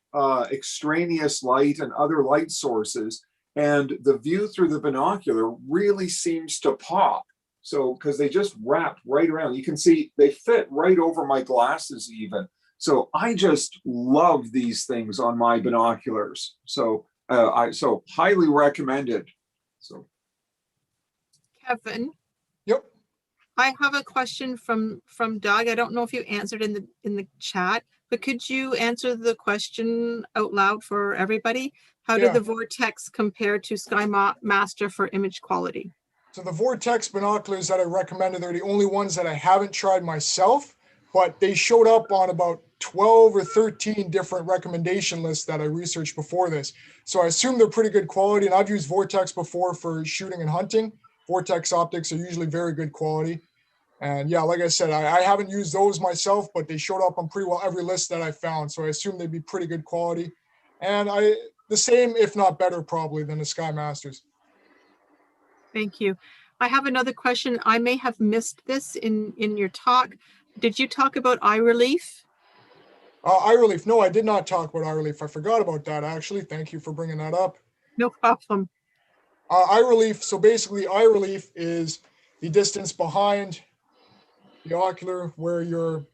Speaker 1: extraneous light and other light sources, and the view through the binocular really seems to pop. So, because they just wrap right around, you can see they fit right over my glasses even. So I just love these things on my binoculars. So I highly recommended. So,
Speaker 3: Kevin.
Speaker 10: Yep.
Speaker 3: I have a question from Doug. I don't know if you answered in the chat, but could you answer the question out loud for everybody? How did the Vortex compare to Sky Master for image quality?
Speaker 10: So the Vortex binoculars that I recommended, they're the only ones that I haven't tried myself, but they showed up on about 12 or 13 different recommendation lists that I researched before this. So I assume they're pretty good quality, and I've used Vortex before for shooting and hunting. Vortex optics are usually very good quality. And yeah, like I said, I haven't used those myself, but they showed up on pretty well every list that I found. So I assume they'd be pretty good quality. And the same, if not better, probably than the Sky Masters.
Speaker 3: Thank you. I have another question. I may have missed this in your talk. Did you talk about eye relief?
Speaker 10: Eye relief. No, I did not talk about eye relief. I forgot about that, actually. Thank you for bringing that up.
Speaker 3: No problem.
Speaker 10: Eye relief. So basically, eye relief is the distance behind the ocular where your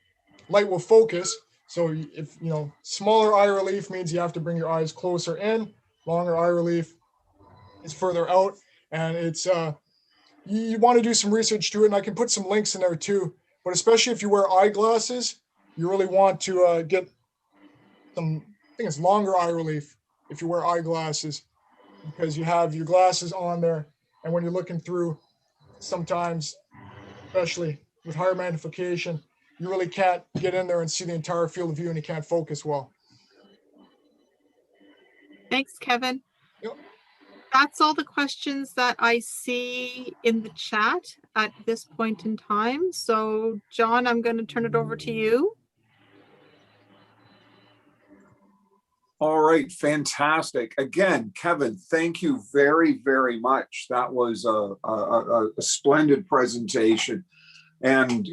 Speaker 10: light will focus. So if, smaller eye relief means you have to bring your eyes closer in. Longer eye relief is further out. And it's, you want to do some research to it. And I can put some links in there too. But especially if you wear eyeglasses, you really want to get some, I think it's longer eye relief if you wear eyeglasses, because you have your glasses on there. And when you're looking through, sometimes, especially with higher magnification, you really can't get in there and see the entire field of view, and you can't focus well.
Speaker 3: Thanks, Kevin.
Speaker 10: Yep.
Speaker 3: That's all the questions that I see in the chat at this point in time. So, John, I'm going to turn it over to you.
Speaker 1: All right, fantastic. Again, Kevin, thank you very, very much. That was a splendid presentation. And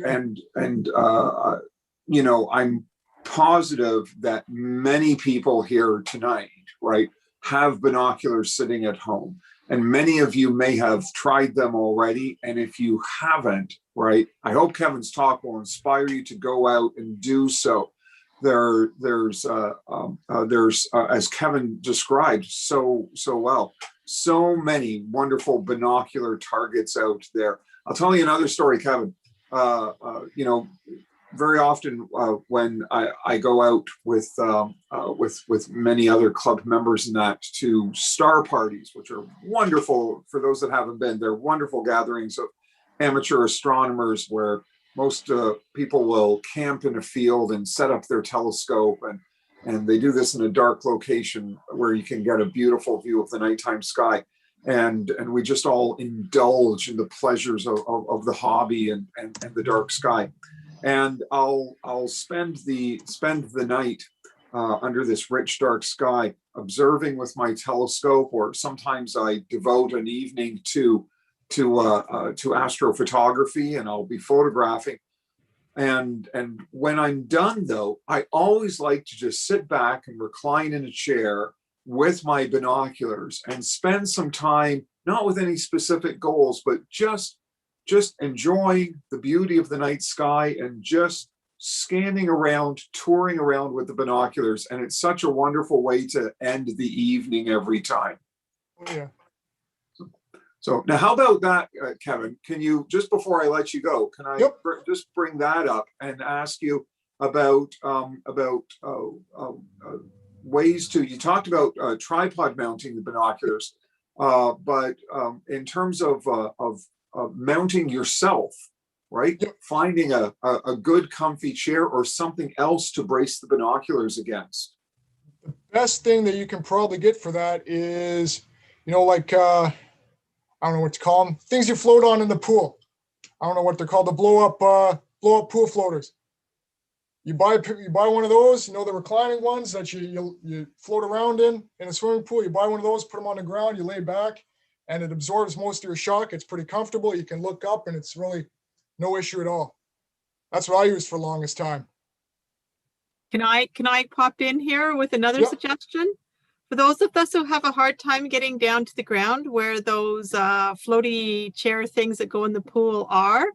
Speaker 1: I'm positive that many people here tonight, right, have binoculars sitting at home. And many of you may have tried them already. And if you haven't, right, I hope Kevin's talk will inspire you to go out and do so. There's as Kevin described so well, so many wonderful binocular targets out there. I'll tell you another story, Kevin. Very often when I go out with many other club members and that to star parties, which are wonderful for those that haven't been, they're wonderful gatherings of amateur astronomers where most people will camp in a field and set up their telescope, and they do this in a dark location where you can get a beautiful view of the nighttime sky. And we just all indulge in the pleasures of the hobby and the dark sky. And I'll spend the night under this rich dark sky, observing with my telescope, or sometimes I devote an evening to astrophotography, and I'll be photographing. And when I'm done, though, I always like to just sit back and recline in a chair with my binoculars and spend some time, not with any specific goals, but just enjoying the beauty of the night sky and just scanning around, touring around with the binoculars. And it's such a wonderful way to end the evening every time.
Speaker 10: Oh, yeah.
Speaker 1: So now, how about that, Kevin? Can you, just before I let you go, can I just bring that up and ask you about ways to? You talked about tripod mounting the binoculars, but in terms of mounting yourself, right?
Speaker 10: Yep.
Speaker 1: Finding a good comfy chair or something else to brace the binoculars against.
Speaker 10: Best thing that you can probably get for that is, like, I don't know what to call them, things you float on in the pool. I don't know what they're called, the blow up pool floaters. You buy one of those, the reclining ones that you float around in a swimming pool. You buy one of those, put them on the ground, you lay back, and it absorbs most of your shock. It's pretty comfortable. You can look up, and it's really no issue at all. That's what I used for the longest time.
Speaker 3: Can I pop in here with another
Speaker 10: Yep.
Speaker 3: suggestion? For those of us who have a hard time getting down to the ground where those floaty chair things that go in the pool are,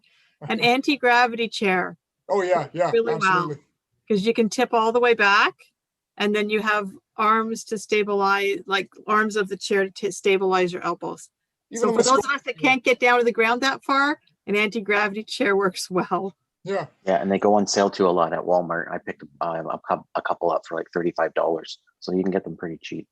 Speaker 3: an anti-gravity chair.
Speaker 10: Oh yeah,
Speaker 3: Really
Speaker 10: absolutely.
Speaker 3: well. Because you can tip all the way back, and then you have arms to stabilize, like arms of the chair to stabilize your elbows.
Speaker 10: Even
Speaker 3: So for those of us that can't get down to the ground that far, an anti-gravity chair works well.
Speaker 10: Yeah.
Speaker 11: Yeah, and they go on sale too a lot at Walmart. I picked a couple up for like $35, so you can get them pretty cheap.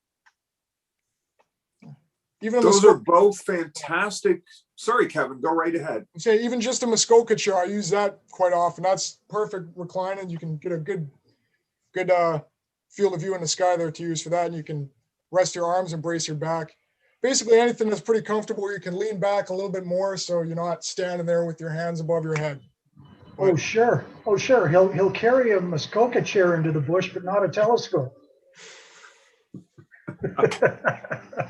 Speaker 10: Even
Speaker 1: those are both fantastic. Sorry, Kevin, go right ahead.
Speaker 10: Say even just a Muskoka chair, I use that quite often. That's perfect reclining. You can get a good field of view in the sky there to use for that, and you can rest your arms and brace your back. Basically anything that's pretty comfortable where you can lean back a little bit more so you're not standing there with your hands above your head.
Speaker 5: Oh sure. He'll carry a Muskoka chair into the bush, but not a telescope.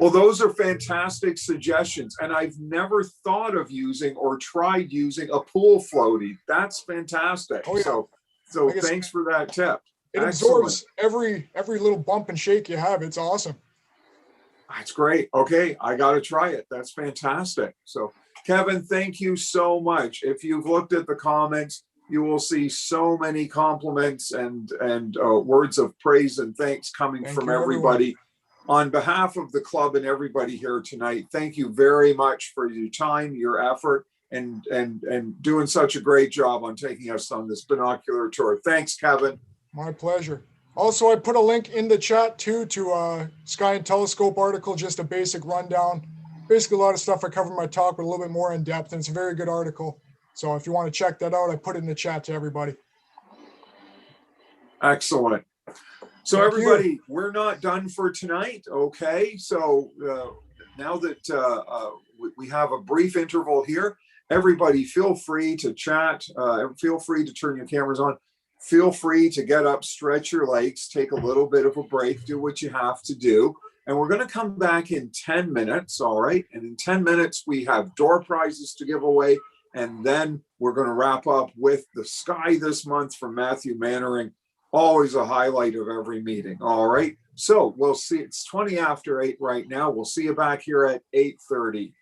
Speaker 1: Well, those are fantastic suggestions, and I've never thought of using or tried using a pool floaty. That's fantastic.
Speaker 10: Oh, yeah.
Speaker 1: So thanks for that tip.
Speaker 10: It absorbs every little bump and shake you have. It's awesome.
Speaker 1: That's great. Okay, I got to try it. That's fantastic. So, Kevin, thank you so much. If you've looked at the comments, you will see so many compliments and words of praise and thanks coming from everybody. On behalf of the club and everybody here tonight, thank you very much for your time, your effort, and doing such a great job on taking us on this binocular tour. Thanks, Kevin.
Speaker 10: My pleasure. Also, I put a link in the chat too to a Sky and Telescope article, just a basic rundown. Basically, a lot of stuff I covered in my talk, but a little bit more in depth, and it's a very good article. So if you want to check that out, I put it in the chat to everybody.
Speaker 1: Excellent. So everybody, we're not done for tonight, okay? So now that we have a brief interval here, everybody feel free to chat, feel free to turn your cameras on, feel free to get up, stretch your legs, take a little bit of a break, do what you have to do. And we're gonna come back in 10 minutes, all right? And in 10 minutes, we have door prizes to give away, and then we're gonna wrap up with the Sky this month from Matthew Mannering. Always a highlight of every meeting. All right. So we'll see. It's 20 after 8 right now. We'll see you back here at 8:30.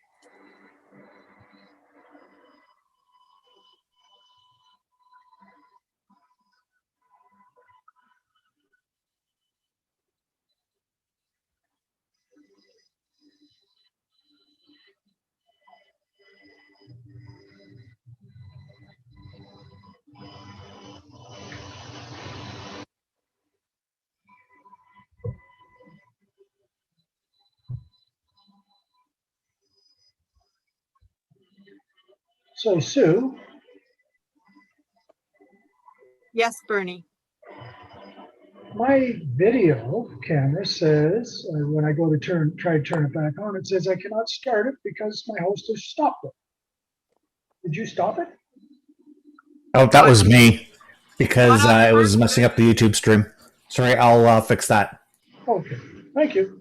Speaker 5: So Sue.
Speaker 3: Yes, Bernie.
Speaker 5: My video camera says, when I go to try to turn it back on, it says I cannot start it because my host has stopped it. Did you stop it?
Speaker 12: Oh, that was me because it was messing up the YouTube stream. Sorry, I'll fix that.
Speaker 5: Okay, thank you.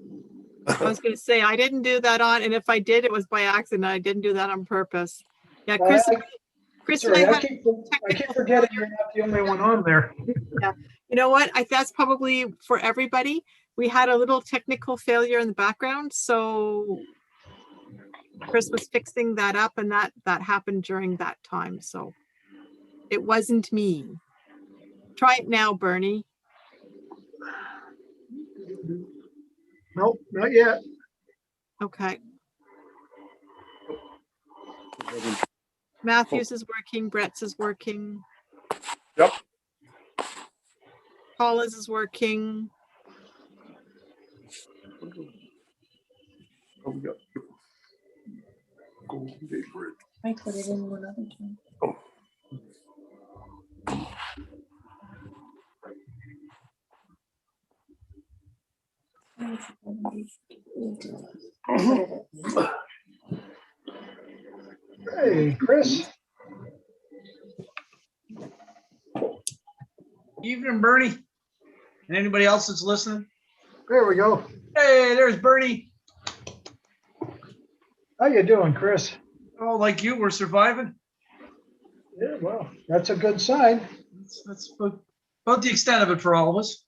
Speaker 3: I was going to say, I didn't do that on, and if I did, it was by accident. I didn't do that on purpose. Yeah, Chris.
Speaker 5: I keep forgetting you're not the only one on there.
Speaker 3: Yeah, you know what? That's probably for everybody. We had a little technical failure in the background, so Chris was fixing that up, and that happened during that time. So it wasn't me. Try it now, Bernie.
Speaker 5: Nope, not yet.
Speaker 3: Okay. Matthews is working. Brett's is working.
Speaker 6: Yep.
Speaker 3: Paula's is working.
Speaker 1: Oh, we got Golden Gate Bridge.
Speaker 13: I put it in one other time.
Speaker 1: Oh,
Speaker 5: Hey, Chris.
Speaker 13: Evening, Bernie. And anybody else that's listening?
Speaker 5: There we go.
Speaker 13: Hey, there's Bernie.
Speaker 5: How you doing, Chris?
Speaker 13: Oh, like you, we're surviving.
Speaker 5: Yeah, well, that's a good sign.
Speaker 13: That's about the extent of it for all of us.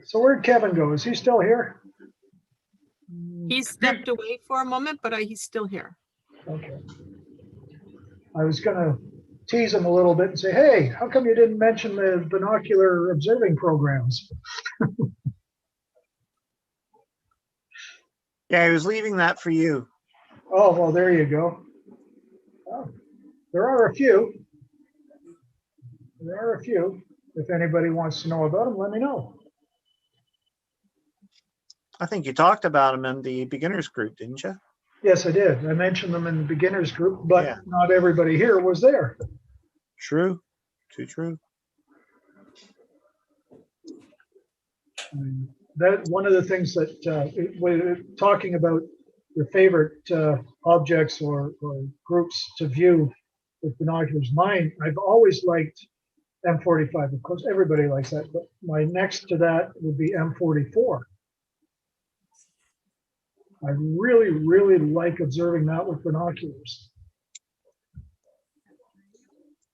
Speaker 5: So where'd Kevin go? Is he still here?
Speaker 3: He stepped away for a moment, but he's still here.
Speaker 5: Okay. I was gonna tease him a little bit and say, hey, how come you didn't mention the binocular observing programs?
Speaker 14: Yeah, I was leaving that for you.
Speaker 5: Oh, well, there you go. Oh, there are a few. There are a few. If anybody wants to know about them, let me know.
Speaker 14: I think you talked about them in the beginners group, didn't you?
Speaker 5: Yes, I did. I mentioned them in the beginners group, but
Speaker 14: Yeah.
Speaker 5: not everybody here was there.
Speaker 14: True. Too true.
Speaker 5: That one of the things that we're talking about your favorite objects or groups to view with binoculars. Mine, I've always liked M45. Of course, everybody likes that, but my next to that would be M44. I really, really like observing that with binoculars.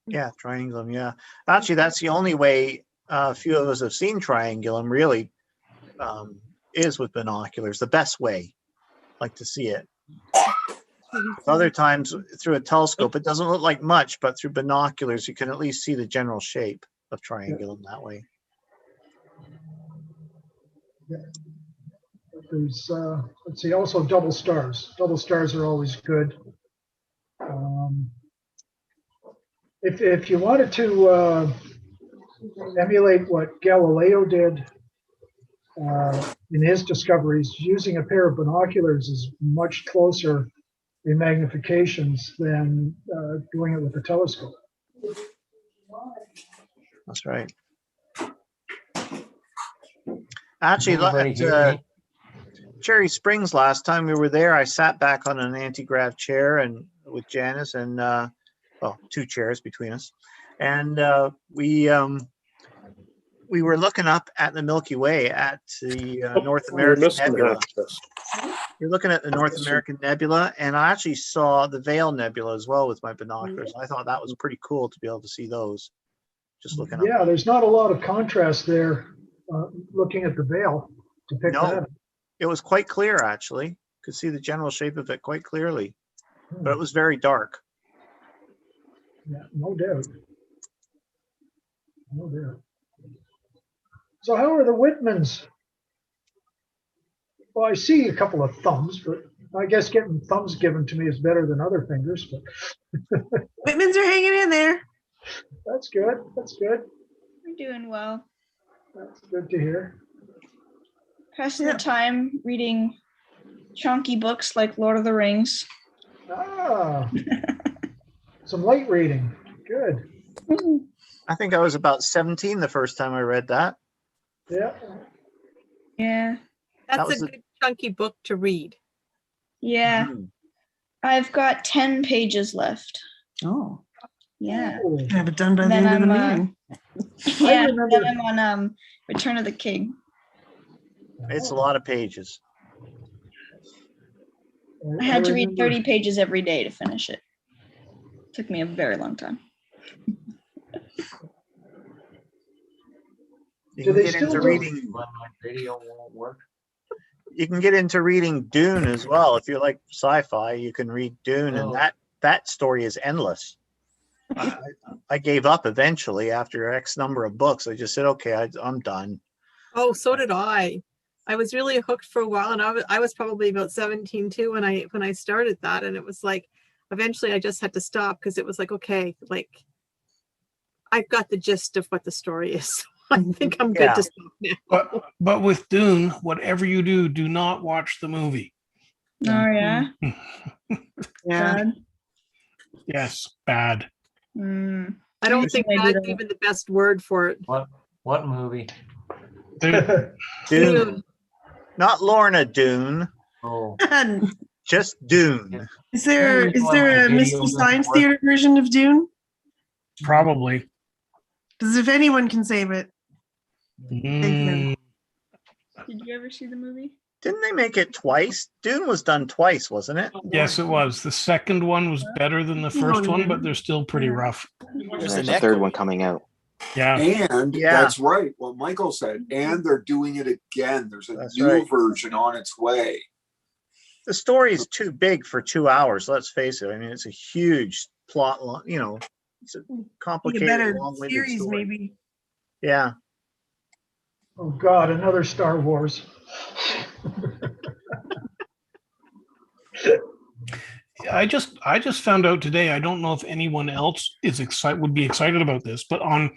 Speaker 14: Yeah, triangulum. Yeah, actually, that's the only way a few of us have seen triangulum. Really, is with binoculars. The best way, like to see it. Other times through a telescope, it doesn't look like much, but through binoculars, you can at least see the general shape of triangulum that way.
Speaker 5: Yeah. There's, let's see, also double stars. Double stars are always good. If you wanted to emulate what Galileo did in his discoveries, using a pair of binoculars is much closer in magnifications than doing it with a telescope.
Speaker 14: That's right. Actually, Cherry Springs, last time we were there, I sat back on an anti-grav chair and with Janice and well, two chairs between us, and we were looking up at the Milky Way at the North American Nebula. You're looking at the North American Nebula, and I actually saw the Veil Nebula as well with my binoculars. I thought that was pretty cool to be able to see those. Just looking up.
Speaker 5: Yeah, there's not a lot of contrast there looking at the Veil to pick that up.
Speaker 14: It was quite clear, actually. Could see the general shape of it quite clearly, but it was very dark.
Speaker 5: Yeah, no doubt. No doubt. So how are the Whitmans? Well, I see a couple of thumbs, but I guess getting thumbs given to me is better than other fingers. But
Speaker 4: Whitmans are hanging in there.
Speaker 5: That's good. That's good.
Speaker 15: We're doing well.
Speaker 5: That's good to hear.
Speaker 15: Passing the time reading chunky books like Lord of the Rings.
Speaker 5: Ah, some light reading. Good.
Speaker 14: I think I was about 17 the first time I read that.
Speaker 5: Yeah.
Speaker 15: Yeah.
Speaker 3: That's a good chunky book to read.
Speaker 15: Yeah. I've got 10 pages left.
Speaker 4: Oh.
Speaker 15: Yeah.
Speaker 4: Have it done by the end of the meeting.
Speaker 15: Yeah, then I'm on Return of the King.
Speaker 14: It's a lot of pages.
Speaker 15: I had to read 30 pages every day to finish it. Took me a very long time.
Speaker 14: You can get into reading.
Speaker 9: Radio won't work.
Speaker 14: You can get into reading Dune as well. If you like sci-fi, you can read Dune, and that story is endless. I gave up eventually after X number of books. I just said, okay, I'm done.
Speaker 3: Oh, so did I. I was really hooked for a while, and I was probably about 17 too when I started that, and it was like eventually I just had to stop because it was like, okay, like I've got the gist of what the story is. I think I'm good to stop now.
Speaker 2: But with Dune, whatever you do, do not watch the movie.
Speaker 15: Oh yeah.
Speaker 4: Yeah.
Speaker 15: Bad.
Speaker 2: Yes, bad.
Speaker 3: I don't think that's even the best word for it.
Speaker 16: What movie?
Speaker 14: Dune. Not Lorna Dune.
Speaker 16: Oh.
Speaker 14: Just Dune.
Speaker 4: Is there a Mystery Science Theater version of Dune?
Speaker 2: Probably.
Speaker 4: Because if anyone can save it,
Speaker 2: Mm.
Speaker 15: Did you ever see the movie?
Speaker 14: Didn't they make it twice? Dune was done twice, wasn't it?
Speaker 2: Yes, it was. The second one was better than the first one, but they're still pretty rough.
Speaker 11: There's a third one coming out.
Speaker 2: Yeah.
Speaker 1: And that's right. What Michael said. And they're doing it again. There's a new version on its way.
Speaker 14: The story is too big for 2 hours. Let's face it. I mean, it's a huge plot. You know, it's a complicated,
Speaker 4: better
Speaker 14: long-winded
Speaker 4: series,
Speaker 14: story.
Speaker 4: maybe.
Speaker 14: Yeah.
Speaker 5: Oh God, another Star Wars.
Speaker 2: I just found out today. I don't know if anyone else would be excited about this, but on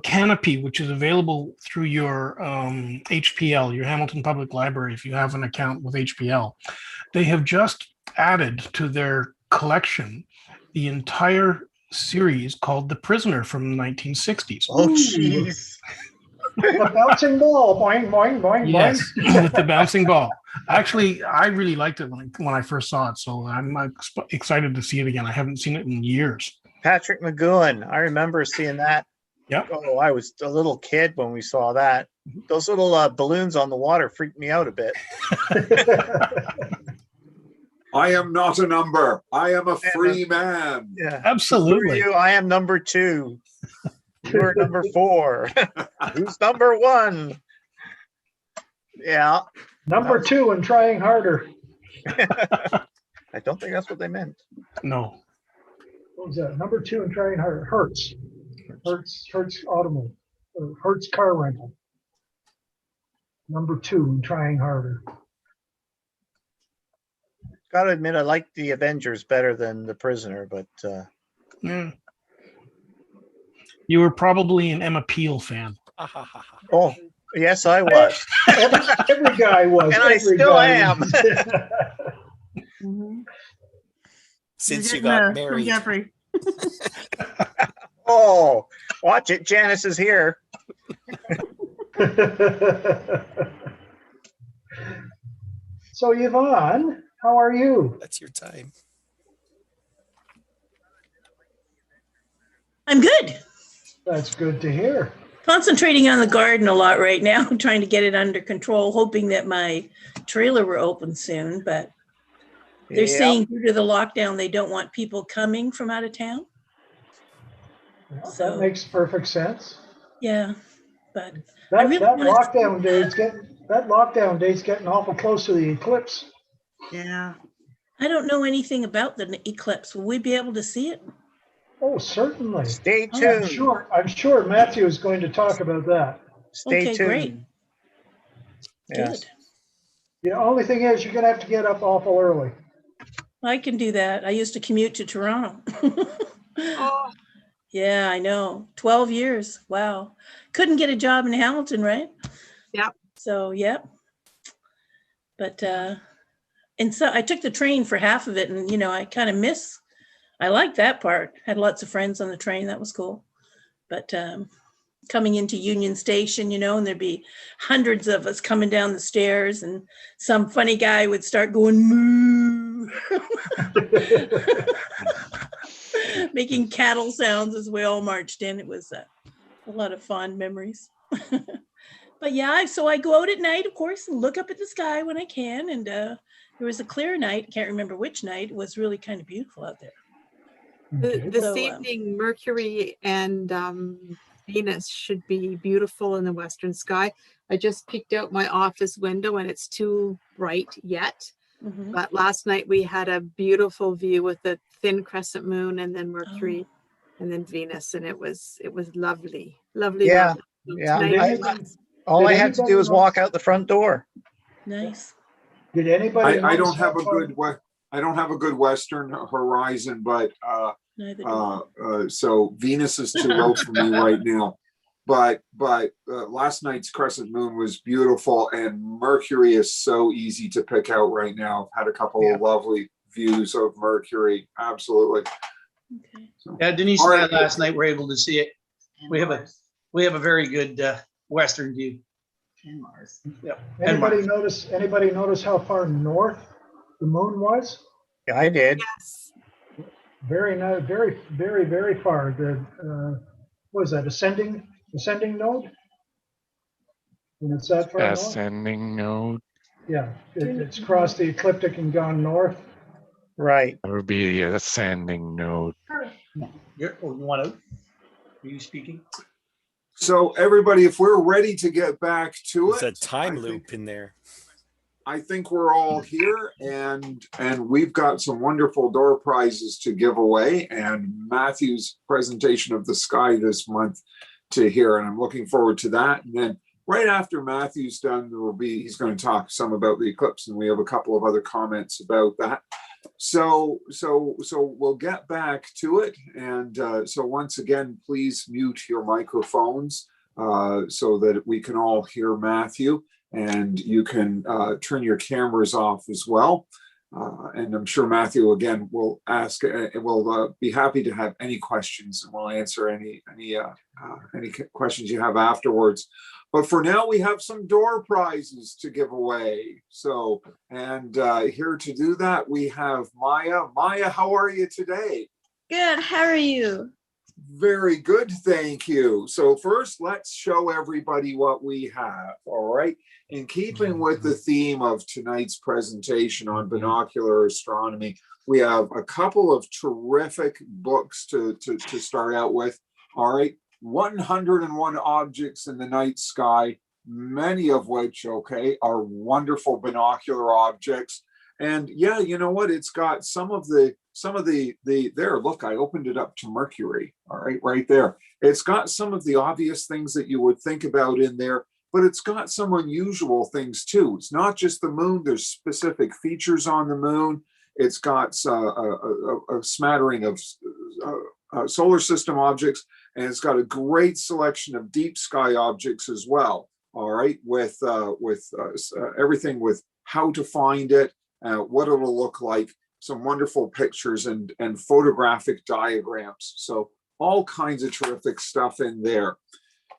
Speaker 2: Canopy, which is available through your HPL, your Hamilton Public Library, if you have an account with HPL, they have just added to their collection the entire series called The Prisoner from the 1960s.
Speaker 14: Oh, jeez.
Speaker 5: The bouncing ball, boing, boing, boing,
Speaker 2: Yes,
Speaker 5: boing.
Speaker 2: with the bouncing ball. Actually, I really liked it when I first saw it, so I'm excited to see it again. I haven't seen it in years.
Speaker 14: Patrick McGowan. I remember seeing that.
Speaker 2: Yep.
Speaker 14: Oh, I was a little kid when we saw that. Those little balloons on the water freaked me out a bit.
Speaker 1: I am not a number. I am a free man.
Speaker 14: Yeah,
Speaker 2: absolutely.
Speaker 14: Screw you, I am number 2. You're number 4. Who's number 1? Yeah.
Speaker 5: Number 2 and trying harder.
Speaker 14: I don't think that's what they meant.
Speaker 2: No.
Speaker 5: What was that? Number 2 and trying harder. Hertz automobile. Hertz car rental. Number 2 and trying harder.
Speaker 14: Gotta admit, I like the Avengers better than the Prisoner, but
Speaker 2: yeah. You were probably an Emma Peel fan.
Speaker 14: Oh, yes, I was.
Speaker 5: Every guy was.
Speaker 14: And I still am.
Speaker 17: Since you got married.
Speaker 4: Jeffrey.
Speaker 14: Oh, watch it. Janice is here.
Speaker 5: So Yvonne, how are you?
Speaker 17: That's your time.
Speaker 18: I'm good.
Speaker 5: That's good to hear.
Speaker 18: Concentrating on the garden a lot right now, trying to get it under control, hoping that my trailer will open soon, but they're saying due to the lockdown, they don't want people coming from out of town.
Speaker 5: That makes perfect sense.
Speaker 18: Yeah, but
Speaker 5: that lockdown date's getting awful close to the eclipse.
Speaker 18: Yeah. I don't know anything about the eclipse. Will we be able to see it?
Speaker 5: Oh, certainly.
Speaker 14: Stay tuned.
Speaker 5: I'm sure Matthew is going to talk about that.
Speaker 14: Stay tuned.
Speaker 18: Great.
Speaker 14: Yes.
Speaker 18: Good.
Speaker 5: The only thing is you're going to have to get up awful early.
Speaker 18: I can do that. I used to commute to Toronto.
Speaker 3: Oh,
Speaker 18: Yeah, I know. 12 years. Wow. Couldn't get a job in Hamilton, right?
Speaker 3: yeah.
Speaker 18: So, yep. But, and so I took the train for half of it and, you know, I liked that part. Had lots of friends on the train. That was cool. But coming into Union Station, you know, and there'd be hundreds of us coming down the stairs and some funny guy would start going, moo, making cattle sounds as we all marched in. It was a lot of fond memories. But yeah, so I go out at night, of course, and look up at the sky when I can. And there was a clear night. Can't remember which night. It was really kind of beautiful out there.
Speaker 3: This evening, Mercury and Venus should be beautiful in the western sky. I just peeked out my office window and it's too bright yet.
Speaker 18: Mm-hmm.
Speaker 3: But last night we had a beautiful view with a thin crescent moon and then Mercury and then Venus, and it was lovely, lovely.
Speaker 14: Yeah,
Speaker 3: lovely.
Speaker 14: yeah.
Speaker 3: Tonight,
Speaker 14: All I had to do was walk out the front door.
Speaker 18: Nice.
Speaker 5: Did anybody?
Speaker 1: I don't have a good western horizon, but so Venus is too low for me right now. But last night's crescent moon was beautiful, and Mercury is so easy to pick out right now. I've had a couple of lovely views of Mercury. Absolutely.
Speaker 18: Okay.
Speaker 1: So
Speaker 13: Yeah, Denise
Speaker 1: All
Speaker 13: and I
Speaker 1: right.
Speaker 13: last night were able to see it. We have a very good western view.
Speaker 15: And Mars.
Speaker 13: Yep. And Mars.
Speaker 5: Anybody notice how far north the moon was?
Speaker 14: Yeah, I did.
Speaker 3: Yes.
Speaker 5: Very nice, very, very, very far. The what is that, ascending node? When it's that far north?
Speaker 16: Ascending node.
Speaker 5: Yeah, it's crossed the ecliptic and gone north.
Speaker 14: Right.
Speaker 16: That would be the ascending node.
Speaker 13: You want to? Are you speaking?
Speaker 1: So everybody, if we're ready to get back to
Speaker 17: There's
Speaker 1: it,
Speaker 17: a time loop in there.
Speaker 1: I think we're all here, and we've got some wonderful door prizes to give away, and Matthew's presentation of the sky this month to hear, and I'm looking forward to that. And then right after Matthew's done, he's going to talk some about the eclipse, and we have a couple of other comments about that. So we'll get back to it, and so once again, please mute your microphones so that we can all hear Matthew. And you can turn your cameras off as well. And I'm sure Matthew again will ask. Will be happy to have any questions, and we'll answer any questions you have afterwards. But for now, we have some door prizes to give away. So, and here to do that, we have Maya. Maya, how are you today?
Speaker 15: Good. How are you?
Speaker 1: Very good, thank you. So first, let's show everybody what we have, all right? In keeping with the theme of tonight's presentation on binocular astronomy, we have a couple of terrific books to start out with, all right? 101 objects in the night sky, many of which, okay, are wonderful binocular objects. And yeah, you know what? It's got some of the there, look, I opened it up to Mercury, all right, right there. It's got some of the obvious things that you would think about in there, but it's got some unusual things too. It's not just the moon, there's specific features on the moon. It's got a smattering of solar system objects, and it's got a great selection of deep sky objects as well, all right, with everything with how to find it, what it'll look like, some wonderful pictures and photographic diagrams. So all kinds of terrific stuff in there.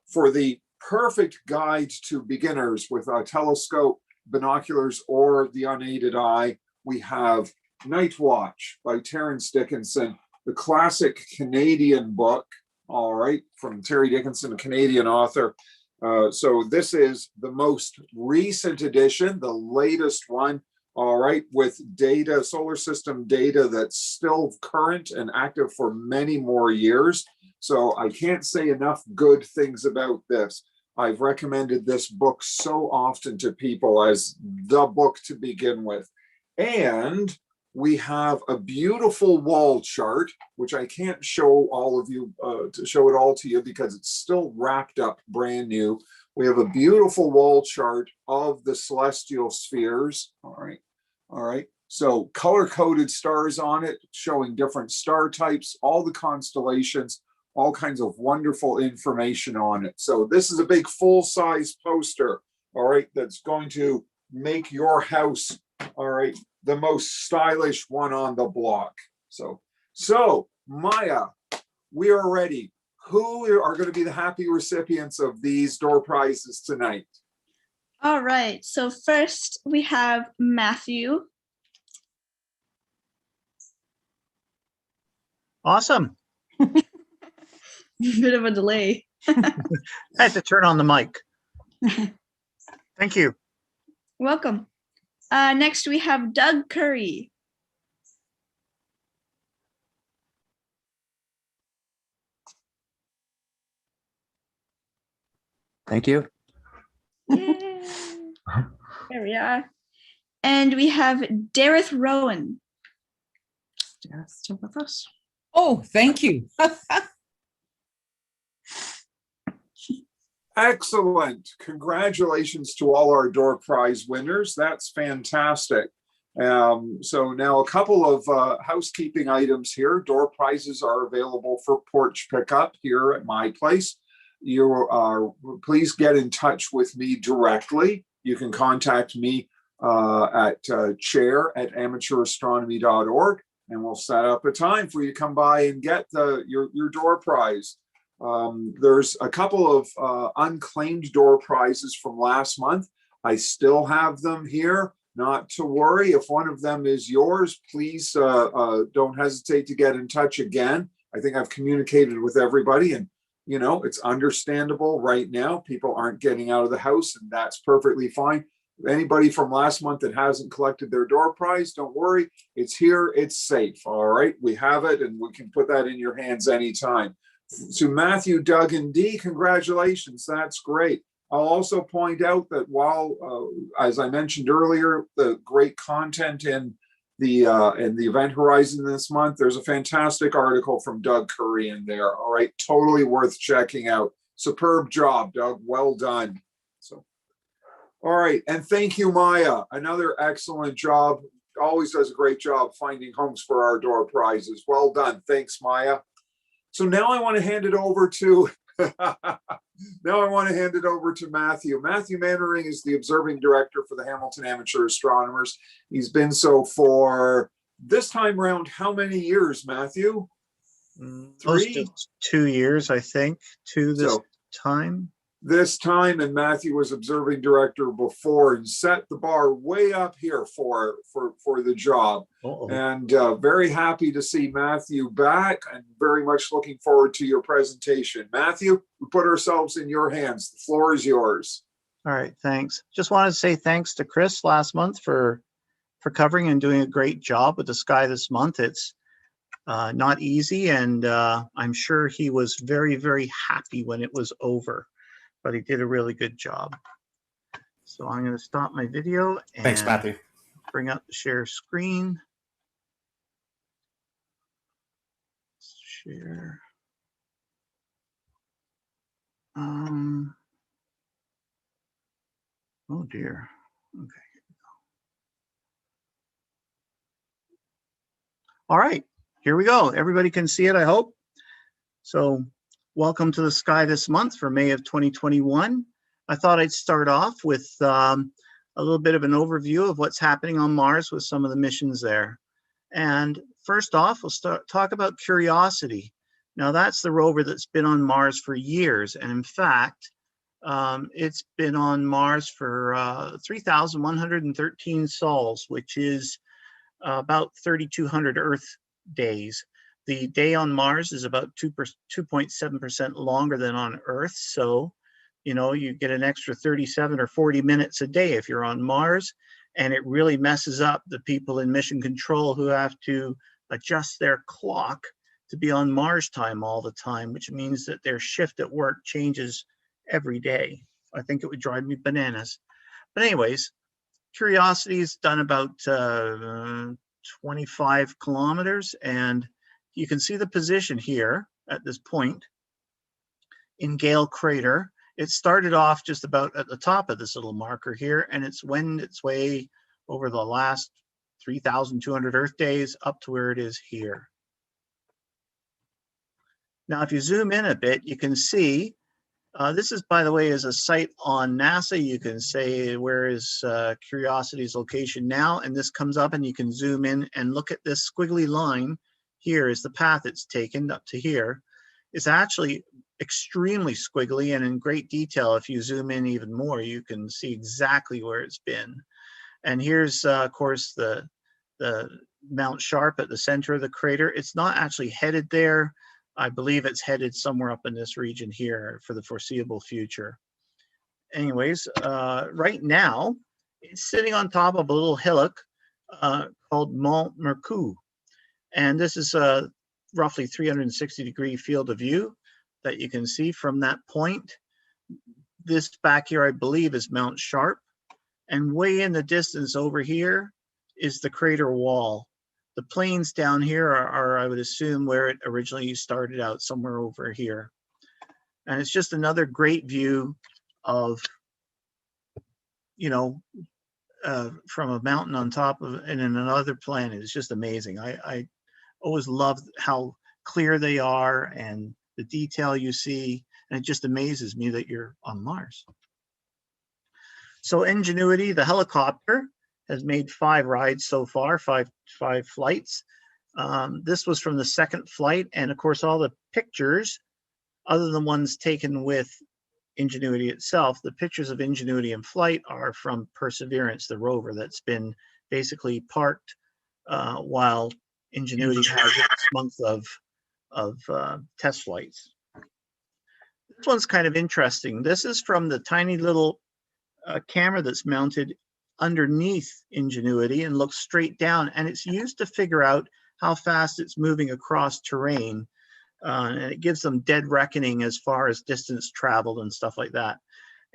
Speaker 1: For the perfect guide to beginners with a telescope, binoculars, or the unaided eye, we have Night Watch by Terence Dickinson, the classic Canadian book, all right, from Terry Dickinson, a Canadian author. So this is the most recent edition, the latest one, all right, with data, solar system data that's still current and active for many more years. So I can't say enough good things about this. I've recommended this book so often to people as the book to begin with. And we have a beautiful wall chart, which I can't show all of you, to show it all to you because it's still wrapped up brand new. We have a beautiful wall chart of the celestial spheres, all right. All right, so color-coded stars on it, showing different star types, all the constellations, all kinds of wonderful information on it. So this is a big full-size poster, all right, that's going to make your house, all right, the most stylish one on the block. So Maya, we are ready. Who are going to be the happy recipients of these door prizes tonight?
Speaker 15: All right. So first we have Matthew.
Speaker 14: Awesome.
Speaker 15: Bit of a delay.
Speaker 14: I had to turn on the mic. Thank you.
Speaker 15: Welcome. Next we have Doug Curry.
Speaker 9: Thank you.
Speaker 15: Yay. There we are. And we have Dareth Rowan.
Speaker 19: Still with us. Oh, thank you.
Speaker 1: Excellent. Congratulations to all our door prize winners. That's fantastic. So now a couple of housekeeping items here. Door prizes are available for porch pickup here at my place. Please get in touch with me directly. You can contact me at chair@amateurastronomy.org, and we'll set up a time for you to come by and get your door prize. There's a couple of unclaimed door prizes from last month. I still have them here. Not to worry. If one of them is yours, please don't hesitate to get in touch again. I think I've communicated with everybody, and you know, it's understandable right now. People aren't getting out of the house, and that's perfectly fine. Anybody from last month that hasn't collected their door prize, don't worry. It's here. It's safe. All right. We have it, and we can put that in your hands anytime. So Matthew, Doug, and Dee, congratulations. That's great. I'll also point out that while, as I mentioned earlier, the great content in the event horizon this month, there's a fantastic article from Doug Curry in there. All right, totally worth checking out. Superb job, Doug. Well done. So, all right, and thank you, Maya. Another excellent job. Always does a great job finding homes for our door prizes. Well done. Thanks, Maya. So now I want to hand it over to. Now I want to hand it over to Matthew. Matthew Mannering is the observing director for the Hamilton Amateur Astronomers. He's been so for this time around, how many years, Matthew?
Speaker 14: Most of 2 years, I think, time.
Speaker 1: This time, and Matthew was observing director before and set the bar way up here for the job. And very happy to see Matthew back, and very much looking forward to your presentation. Matthew, we put ourselves in your hands. The floor is yours.
Speaker 14: All right, thanks. Just wanted to say thanks to Chris last month for covering and doing a great job with the sky this month. It's not easy, and I'm sure he was very, very happy when it was over. But he did a really good job. So I'm going to stop my video and
Speaker 12: thanks, Matthew.
Speaker 14: Bring up the share screen. Share. Oh dear. Okay. All right, here we go. Everybody can see it, I hope. So welcome to the sky this month for May of 2021. I thought I'd start off with a little bit of an overview of what's happening on Mars with some of the missions there. And first off, we'll talk about Curiosity. Now that's the rover that's been on Mars for years. And in fact, it's been on Mars for 3,113 sols, which is about 3,200 Earth days. The day on Mars is about 2.7% longer than on Earth. So, you know, you get an extra 37 or 40 minutes a day if you're on Mars. And it really messes up the people in mission control who have to adjust their clock to be on Mars time all the time, which means that their shift at work changes every day. I think it would drive me bananas. But anyways, Curiosity's done about 25 kilometers, and you can see the position here at this point in Gale Crater. It started off just about at the top of this little marker here, and it's wended its way over the last 3,200 Earth days up to where it is here. Now, if you zoom in a bit, you can see, this is, by the way, is a site on NASA. You can say, where is Curiosity's location now? And this comes up and you can zoom in and look at this squiggly line. Here is the path it's taken up to here. It's actually extremely squiggly, and in great detail. If you zoom in even more, you can see exactly where it's been. And here's, of course, the Mount Sharp at the center of the crater. It's not actually headed there. I believe it's headed somewhere up in this region here for the foreseeable future. Anyways, right now, it's sitting on top of a little hillock called Mont Mercou. And this is a roughly 360-degree field of view that you can see from that point. This back here, I believe, is Mount Sharp. And way in the distance over here is the crater wall. The plains down here are, I would assume, where it originally started out, somewhere over here. And it's just another great view of, you know, from a mountain on top of and in another planet. It's just amazing. I always love how clear they are and the detail you see, and it just amazes me that you're on Mars. So Ingenuity, the helicopter, has made 5 rides so far, five flights. This was from the second flight, and of course all the pictures, other than ones taken with Ingenuity itself, the pictures of Ingenuity in flight are from Perseverance, the rover that's been basically parked while Ingenuity has its month of test flights. This one's kind of interesting. This is from the tiny little camera that's mounted underneath Ingenuity and looks straight down, and it's used to figure out how fast it's moving across terrain. And it gives them dead reckoning as far as distance traveled and stuff like that.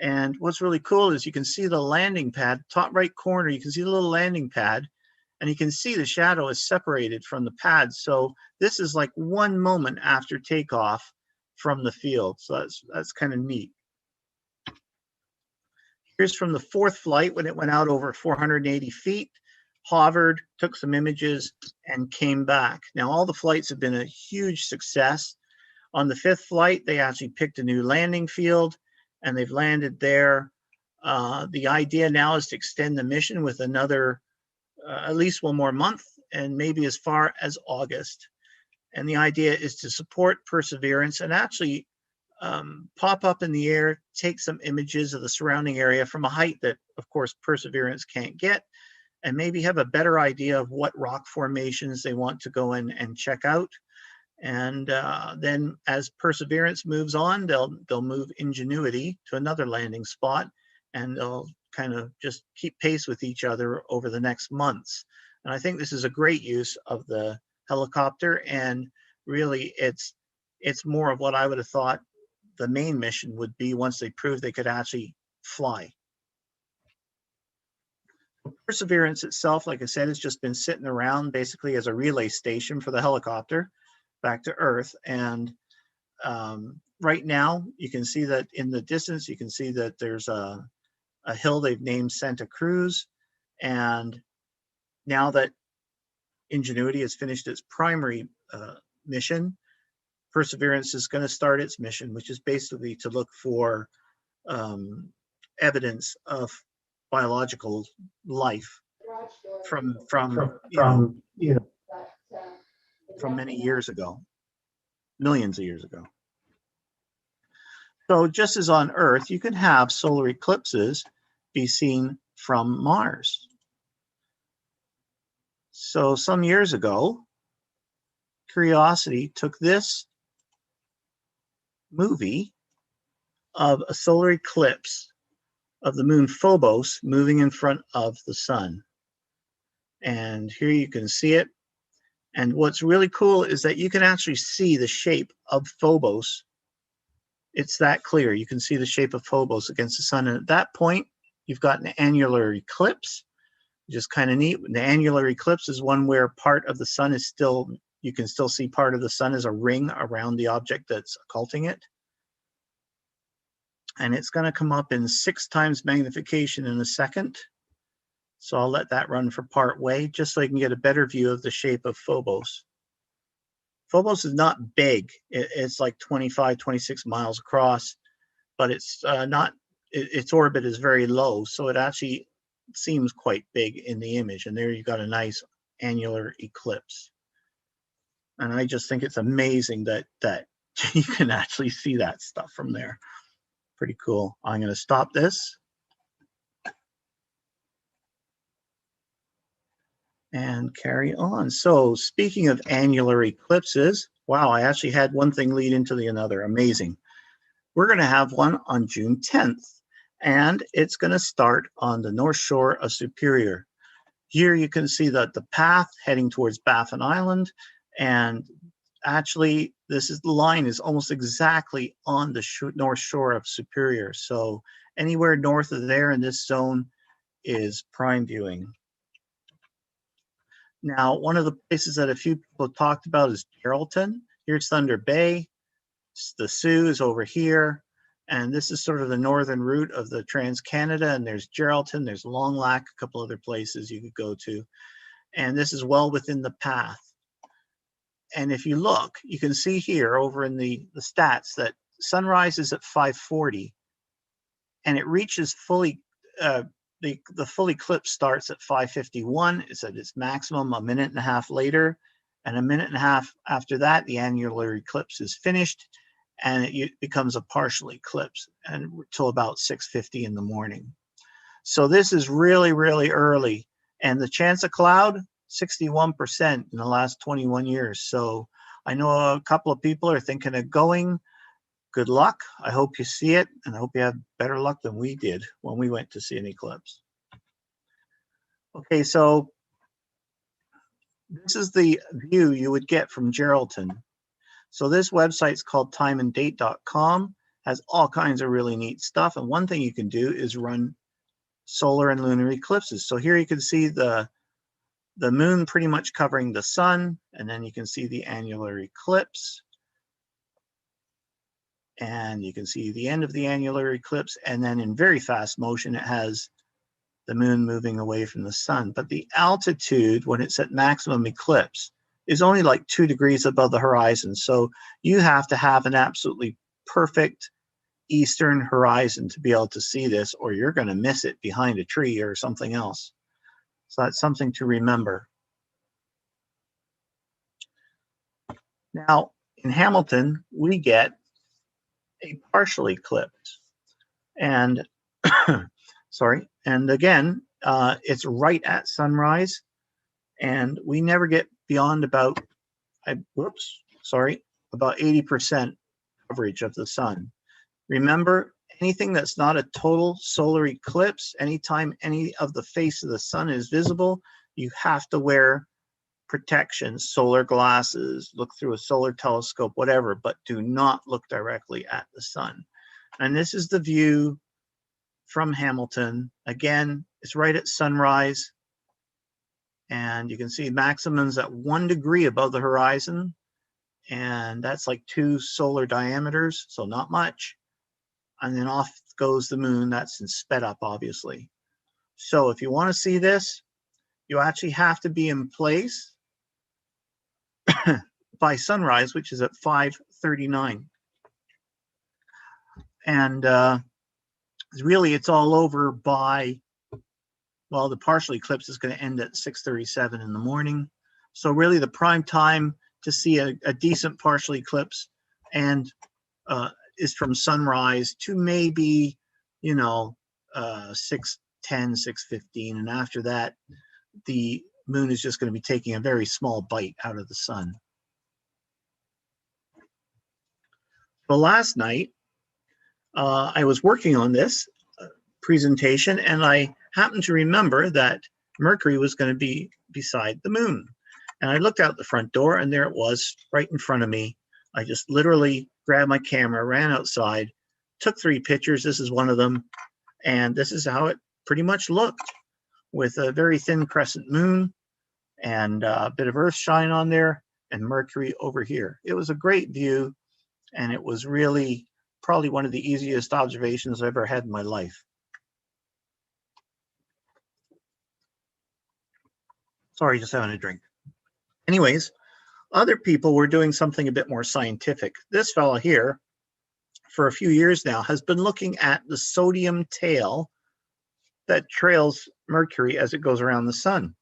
Speaker 14: And what's really cool is you can see the landing pad, top right corner, you can see the little landing pad, and you can see the shadow is separated from the pad. So this is like 1 moment after takeoff from the field. So that's kind of neat. Here's from the fourth flight when it went out over 480 feet, hovered, took some images, and came back. Now, all the flights have been a huge success. On the fifth flight, they actually picked a new landing field, and they've landed there. The idea now is to extend the mission with another, at least 1 more month, and maybe as far as August. And the idea is to support Perseverance and actually pop up in the air, take some images of the surrounding area from a height that, of course, Perseverance can't get, and maybe have a better idea of what rock formations they want to go in and check out. And then as Perseverance moves on, they'll move Ingenuity to another landing spot, and they'll kind of just keep pace with each other over the next months. And I think this is a great use of the helicopter, and really it's more of what I would have thought the main mission would be once they proved they could actually fly. Perseverance itself, like I said, has just been sitting around basically as a relay station for the helicopter back to Earth. And right now, you can see that in the distance, you can see that there's a hill they've named Santa Cruz. And now that Ingenuity has finished its primary mission, Perseverance is going to start its mission, which is basically to look for evidence of biological life from many years ago, millions of years ago. So just as on Earth, you can have solar eclipses be seen from Mars. So some years ago, Curiosity took this movie of a solar eclipse of the moon Phobos moving in front of the sun. And here you can see it. And what's really cool is that you can actually see the shape of Phobos. It's that clear. You can see the shape of Phobos against the sun. And at that point, you've got an annular eclipse, which is kind of neat. The annular eclipse is one where part of the sun is still, you can still see part of the sun as a ring around the object that's occulting it. And it's going to come up in 6 times magnification in a second. So I'll let that run for part way, just so I can get a better view of the shape of Phobos. Phobos is not big. It's like 25, 26 miles across, but it's not, its orbit is very low. So it actually seems quite big in the image. And there you've got a nice annular eclipse. And I just think it's amazing that you can actually see that stuff from there. Pretty cool. I'm going to stop this. And carry on. So speaking of annular eclipses, wow, I actually had one thing lead into the another. Amazing. We're going to have one on June 10th, and it's going to start on the north shore of Superior. Here you can see that the path heading towards Baffin Island, and actually the line is almost exactly on the north shore of Superior. So anywhere north of there in this zone is prime viewing. Now, one of the places that a few people talked about is Geraldton. Here's Thunder Bay. The Sioux is over here. And this is sort of the northern route of the Trans-Canada. And there's Geraldton, there's Long Lac, a couple other places you could go to. And this is well within the path. And if you look, you can see here over in the stats that sunrise is at 5:40. And it reaches fully, the full eclipse starts at 5:51. It's at its maximum a minute and a half later. And a minute and a half after that, the annular eclipse is finished and it becomes a partial eclipse until about 6:50 in the morning. So this is really, really early. And the chance of cloud, 61% in the last 21 years. So I know a couple of people are thinking of going. Good luck. I hope you see it, and I hope you have better luck than we did when we went to see an eclipse. Okay, so this is the view you would get from Geraldton. So this website's called timeanddate.com, has all kinds of really neat stuff. And one thing you can do is run solar and lunar eclipses. So here you can see the moon pretty much covering the sun, and then you can see the annular eclipse. And you can see the end of the annular eclipse, and then in very fast motion, it has the moon moving away from the sun. But the altitude, when it's at maximum eclipse, is only like 2 degrees above the horizon. So you have to have an absolutely perfect eastern horizon to be able to see this, or you're going to miss it behind a tree or something else. So that's something to remember. Now, in Hamilton, we get a partial eclipse. And sorry, and again, it's right at sunrise, and we never get beyond about, about 80% coverage of the sun. Remember, anything that's not a total solar eclipse, anytime any of the face of the sun is visible, you have to wear protection, solar glasses, look through a solar telescope, whatever, but do not look directly at the sun. And this is the view from Hamilton. Again, it's right at sunrise. And you can see maximums at 1 degree above the horizon. And that's like 2 solar diameters, so not much. And then off goes the moon. That's in sped up, obviously. So if you want to see this, you actually have to be in place by sunrise, which is at 5:39. And really, it's all over by, well, the partial eclipse is going to end at 6:37 in the morning. So really the prime time to see a decent partial eclipse and is from sunrise to maybe, 6:10, 6:15. And after that, the moon is just going to be taking a very small bite out of the sun. Well, last night, I was working on this presentation, and I happened to remember that Mercury was going to be beside the moon. And I looked out the front door, and there it was right in front of me. I just literally grabbed my camera, ran outside, took 3 pictures. This is one of them. And this is how it pretty much looked, with a very thin crescent moon and a bit of earth shine on there and Mercury over here. It was a great view, and it was really probably one of the easiest observations I've ever had in my life. Sorry, just having a drink. Anyways, other people were doing something a bit more scientific. This fella here, for a few years now, has been looking at the sodium tail that trails Mercury as it goes around the sun.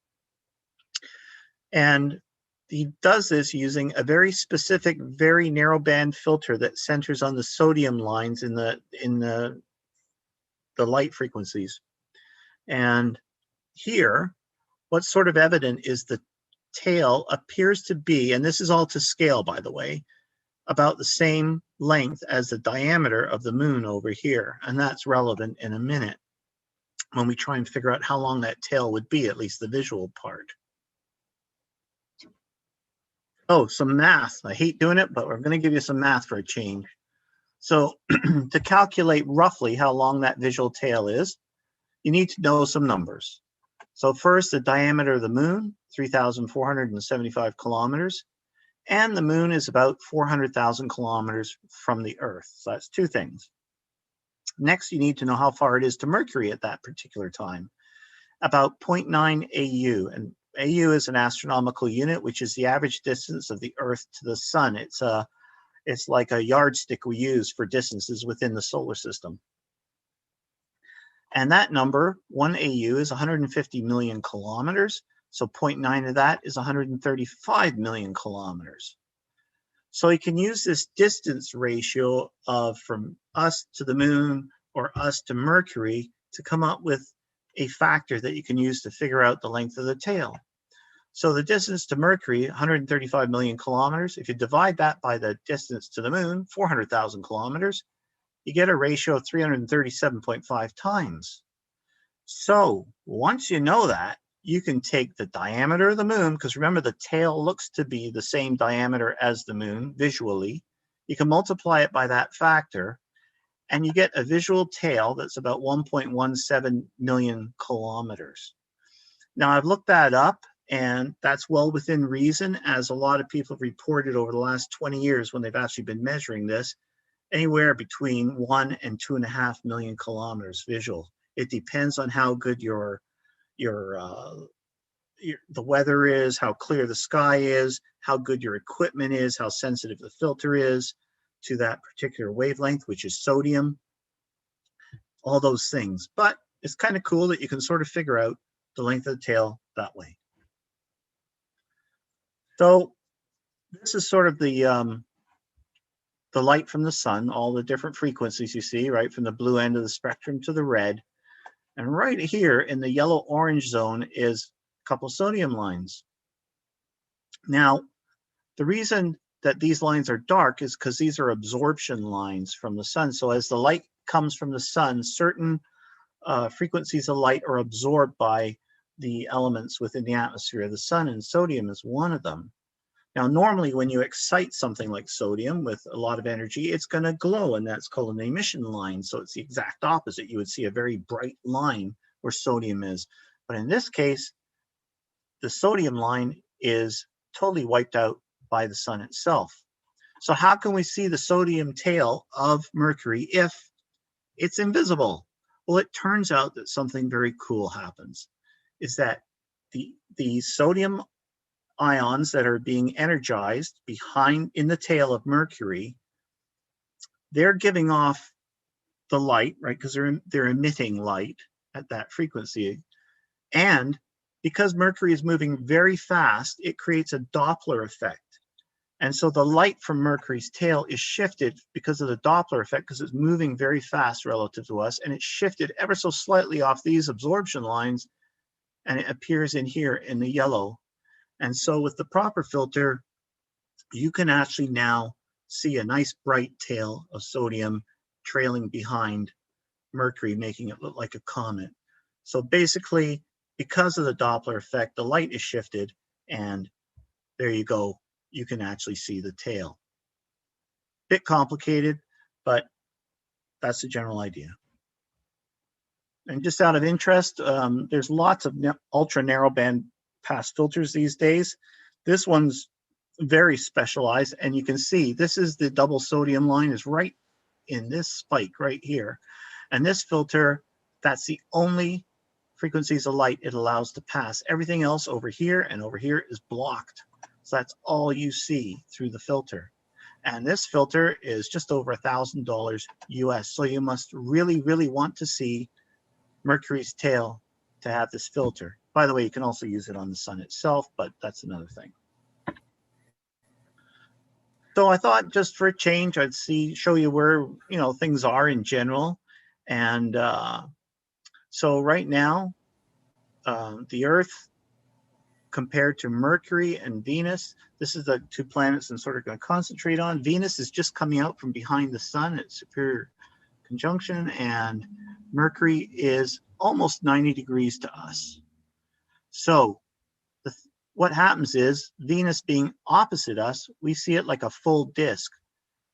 Speaker 14: And he does this using a very specific, very narrow band filter that centers on the sodium lines in the light frequencies. And here, what's sort of evident is the tail appears to be, and this is all to scale, by the way, about the same length as the diameter of the moon over here. And that's relevant in a minute when we try and figure out how long that tail would be, at least the visual part. Oh, some math. I hate doing it, but we're going to give you some math for a change. So to calculate roughly how long that visual tail is, you need to know some numbers. So first, the diameter of the moon, 3,475 kilometers, and the moon is about 400,000 kilometers from the Earth. So that's 2 things. Next, you need to know how far it is to Mercury at that particular time, about 0.9 AU. And AU is an astronomical unit, which is the average distance of the Earth to the sun. It's like a yardstick we use for distances within the solar system. And that number, 1 AU, is 150 million kilometers. So 0.9 of that is 135 million kilometers. So you can use this distance ratio of from us to the moon or us to Mercury to come up with a factor that you can use to figure out the length of the tail. So the distance to Mercury, 135 million kilometers. If you divide that by the distance to the moon, 400,000 kilometers, you get a ratio of 337.5 times. So once you know that, you can take the diameter of the moon, because remember the tail looks to be the same diameter as the moon visually. You can multiply it by that factor, and you get a visual tail that's about 1.17 million kilometers. Now I've looked that up, and that's well within reason, as a lot of people have reported over the last 20 years when they've actually been measuring this, anywhere between 1 and 2.5 million kilometers visual. It depends on how good the weather is, how clear the sky is, how good your equipment is, how sensitive the filter is to that particular wavelength, which is sodium, all those things. But it's kind of cool that you can sort of figure out the length of the tail that way. So this is sort of the light from the sun, all the different frequencies you see, right from the blue end of the spectrum to the red. And right here in the yellow-orange zone is a couple sodium lines. Now, the reason that these lines are dark is because these are absorption lines from the sun. So as the light comes from the sun, certain frequencies of light are absorbed by the elements within the atmosphere of the sun, and sodium is one of them. Now, normally when you excite something like sodium with a lot of energy, it's going to glow, and that's called an emission line. So it's the exact opposite. You would see a very bright line where sodium is. But in this case, the sodium line is totally wiped out by the sun itself. So how can we see the sodium tail of Mercury if it's invisible? Well, it turns out that something very cool happens, is that the sodium ions that are being energized behind in the tail of Mercury, they're giving off the light, right? Because they're emitting light at that frequency. And because Mercury is moving very fast, it creates a Doppler effect. And so the light from Mercury's tail is shifted because of the Doppler effect, because it's moving very fast relative to us, and it's shifted ever so slightly off these absorption lines, and it appears in here in the yellow. And so with the proper filter, you can actually now see a nice bright tail of sodium trailing behind Mercury, making it look like a comet. So basically, because of the Doppler effect, the light is shifted, and there you go. You can actually see the tail. Bit complicated, but that's the general idea. And just out of interest, there's lots of ultra narrowband pass filters these days. This one's very specialized, and you can see this is the double sodium line is right in this spike right here. And this filter, that's the only frequencies of light it allows to pass. Everything else over here and over here is blocked. So that's all you see through the filter. And this filter is just over $1,000 US. So you must really, really want to see Mercury's tail to have this filter. By the way, you can also use it on the sun itself, but that's another thing. So I thought just for a change, I'd show you where things are in general. And so right now, the Earth compared to Mercury and Venus, this is the two planets I'm sort of going to concentrate on. Venus is just coming out from behind the sun at superior conjunction, and Mercury is almost 90 degrees to us. So what happens is, Venus being opposite us, we see it like a full disk.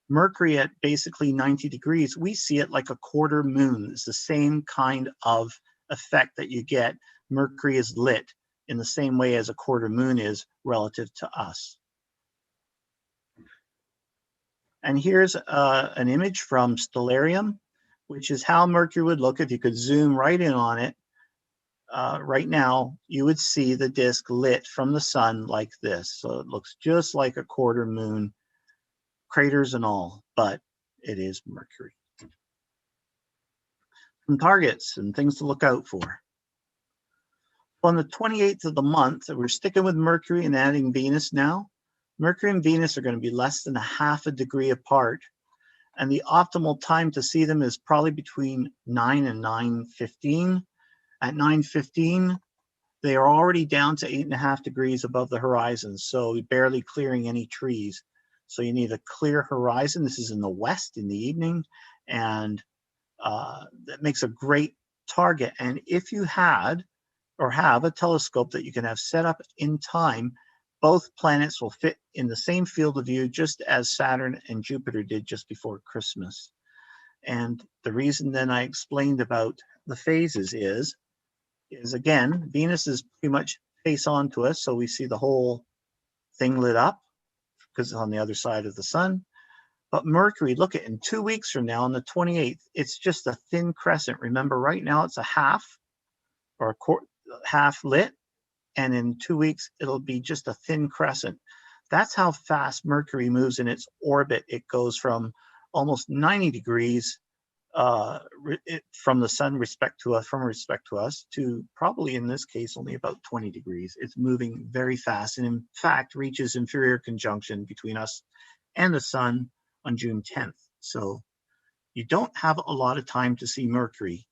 Speaker 14: Mercury at basically 90 degrees, we see it like a quarter moon. It's the same kind of effect that you get. Mercury is lit in the same way as a quarter moon is relative to us. And here's an image from Stellarium, which is how Mercury would look if you could zoom right in on it. Right now, you would see the disk lit from the sun like this. So it looks just like a quarter moon, craters and all, but it is Mercury. Some targets and things to look out for. On the 28th of the month, we're sticking with Mercury and adding Venus now. Mercury and Venus are going to be less than a half a degree apart. And the optimal time to see them is probably between 9 and 9:15. At 9:15, they are already down to 8.5 degrees above the horizon, so barely clearing any trees. So you need a clear horizon. This is in the west in the evening, and that makes a great target. And if you had or have a telescope that you can have set up in time, both planets will fit in the same field of view, just as Saturn and Jupiter did just before Christmas. And the reason then I explained about the phases is again, Venus is pretty much face on to us, so we see the whole thing lit up because it's on the other side of the sun. But Mercury, look at in 2 weeks from now, on the 28th, it's just a thin crescent. Remember, right now it's a half or half lit, and in 2 weeks it'll be just a thin crescent. That's how fast Mercury moves in its orbit. It goes from almost 90 degrees from the sun respect to us to probably in this case only about 20 degrees. It's moving very fast, and in fact reaches inferior conjunction between us and the sun on June 10th. So you don't have a lot of time to see Mercury.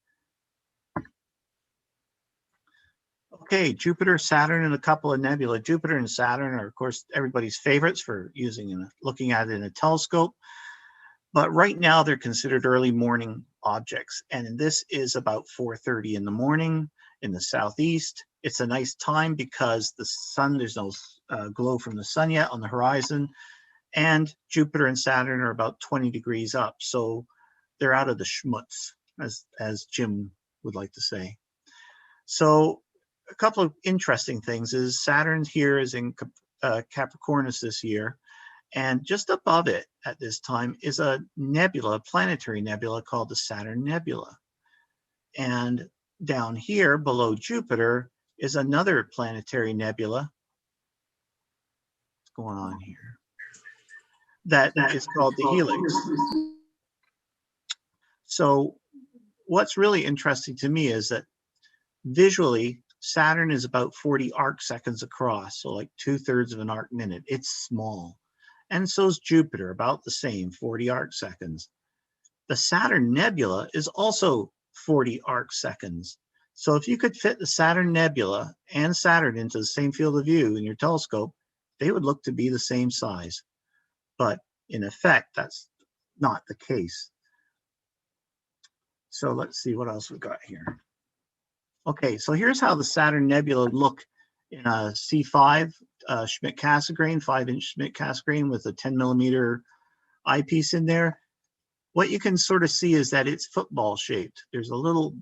Speaker 14: Okay, Jupiter, Saturn, and a couple of nebula. Jupiter and Saturn are, of course, everybody's favorites for looking at it in a telescope. But right now they're considered early morning objects. And this is about 4:30 in the morning in the southeast. It's a nice time because the sun, there's no glow from the sun yet on the horizon. And Jupiter and Saturn are about 20 degrees up. So they're out of the schmutz, as Jim would like to say. So a couple of interesting things is Saturn here is in Capricornus this year. And just above it at this time is a nebula, a planetary nebula called the Saturn Nebula. And down here below Jupiter is another planetary nebula. What's going on here? That is called the Helix. So what's really interesting to me is that visually, Saturn is about 40 arc seconds across, so like 2/3 of an arc minute. It's small. And so is Jupiter, about the same, 40 arc seconds. The Saturn Nebula is also 40 arc seconds. So if you could fit the Saturn Nebula and Saturn into the same field of view in your telescope, they would look to be the same size. But in effect, that's not the case. So let's see what else we got here. Okay, so here's how the Saturn Nebula look in a C5 Schmidt-Cassegrain, 5-inch Schmidt-Cassegrain with a 10mm eyepiece in there. What you can sort of see is that it's football shaped. There's a little,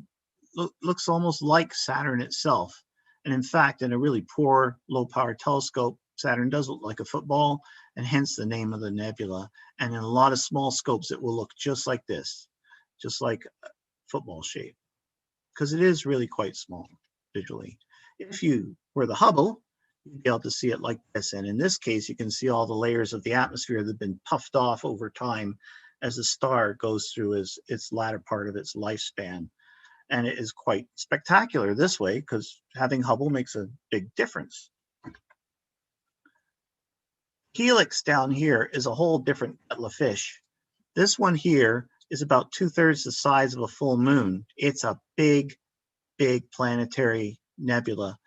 Speaker 14: looks almost like Saturn itself. And in fact, in a really poor low power telescope, Saturn does look like a football, and hence the name of the nebula. And in a lot of small scopes, it will look just like this, just like a football shape, because it is really quite small visually. If you were the Hubble, you'd be able to see it like this. And in this case, you can see all the layers of the atmosphere that have been puffed off over time as the star goes through its latter part of its lifespan. And it is quite spectacular this way because having Hubble makes a big difference. Helix down here is a whole different kettle of fish. This one here is about 2/3 the size of a full moon. It's a big, big planetary nebula.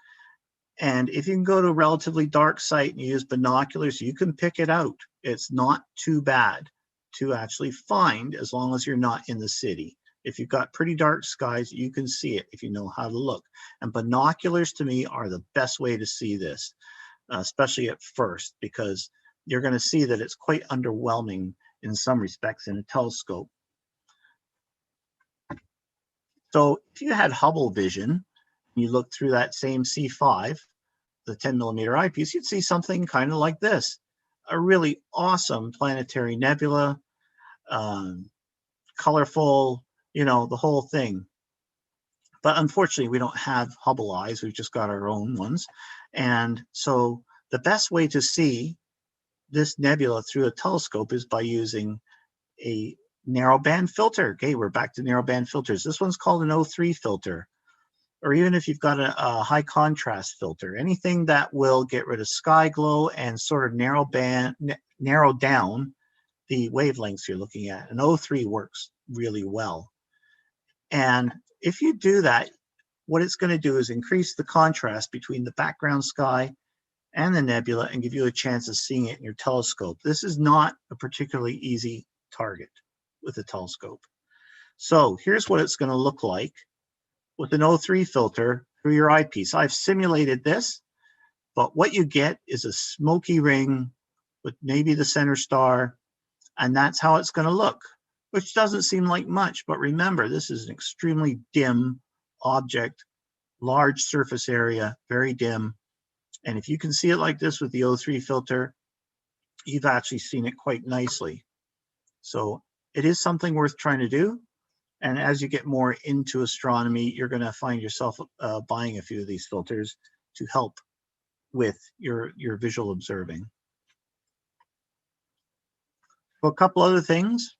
Speaker 14: And if you can go to a relatively dark site and use binoculars, you can pick it out. It's not too bad to actually find as long as you're not in the city. If you've got pretty dark skies, you can see it if you know how to look. And binoculars to me are the best way to see this, especially at first, because you're going to see that it's quite underwhelming in some respects in a telescope. So if you had Hubble vision, you look through that same C5, the 10mm eyepiece, you'd see something kind of like this, a really awesome planetary nebula, colorful, you know, the whole thing. But unfortunately, we don't have Hubble eyes. We've just got our own ones. And so the best way to see this nebula through a telescope is by using a narrowband filter. Okay, we're back to narrowband filters. This one's called an O3 filter. or even if you've got a high contrast filter, anything that will get rid of sky glow and sort of narrow down the wavelengths you're looking at. And O3 works really well. And if you do that, what it's going to do is increase the contrast between the background sky and the nebula and give you a chance of seeing it in your telescope. This is not a particularly easy target with a telescope. So here's what it's going to look like with an O3 filter through your eyepiece. I've simulated this, but what you get is a smoky ring with maybe the center star, and that's how it's going to look, which doesn't seem like much, but remember, this is an extremely dim object, large surface area, very dim. And if you can see it like this with the O3 filter, you've actually seen it quite nicely. So it is something worth trying to do. And as you get more into astronomy, you're going to find yourself buying a few of these filters to help with your visual observing. So a couple other things.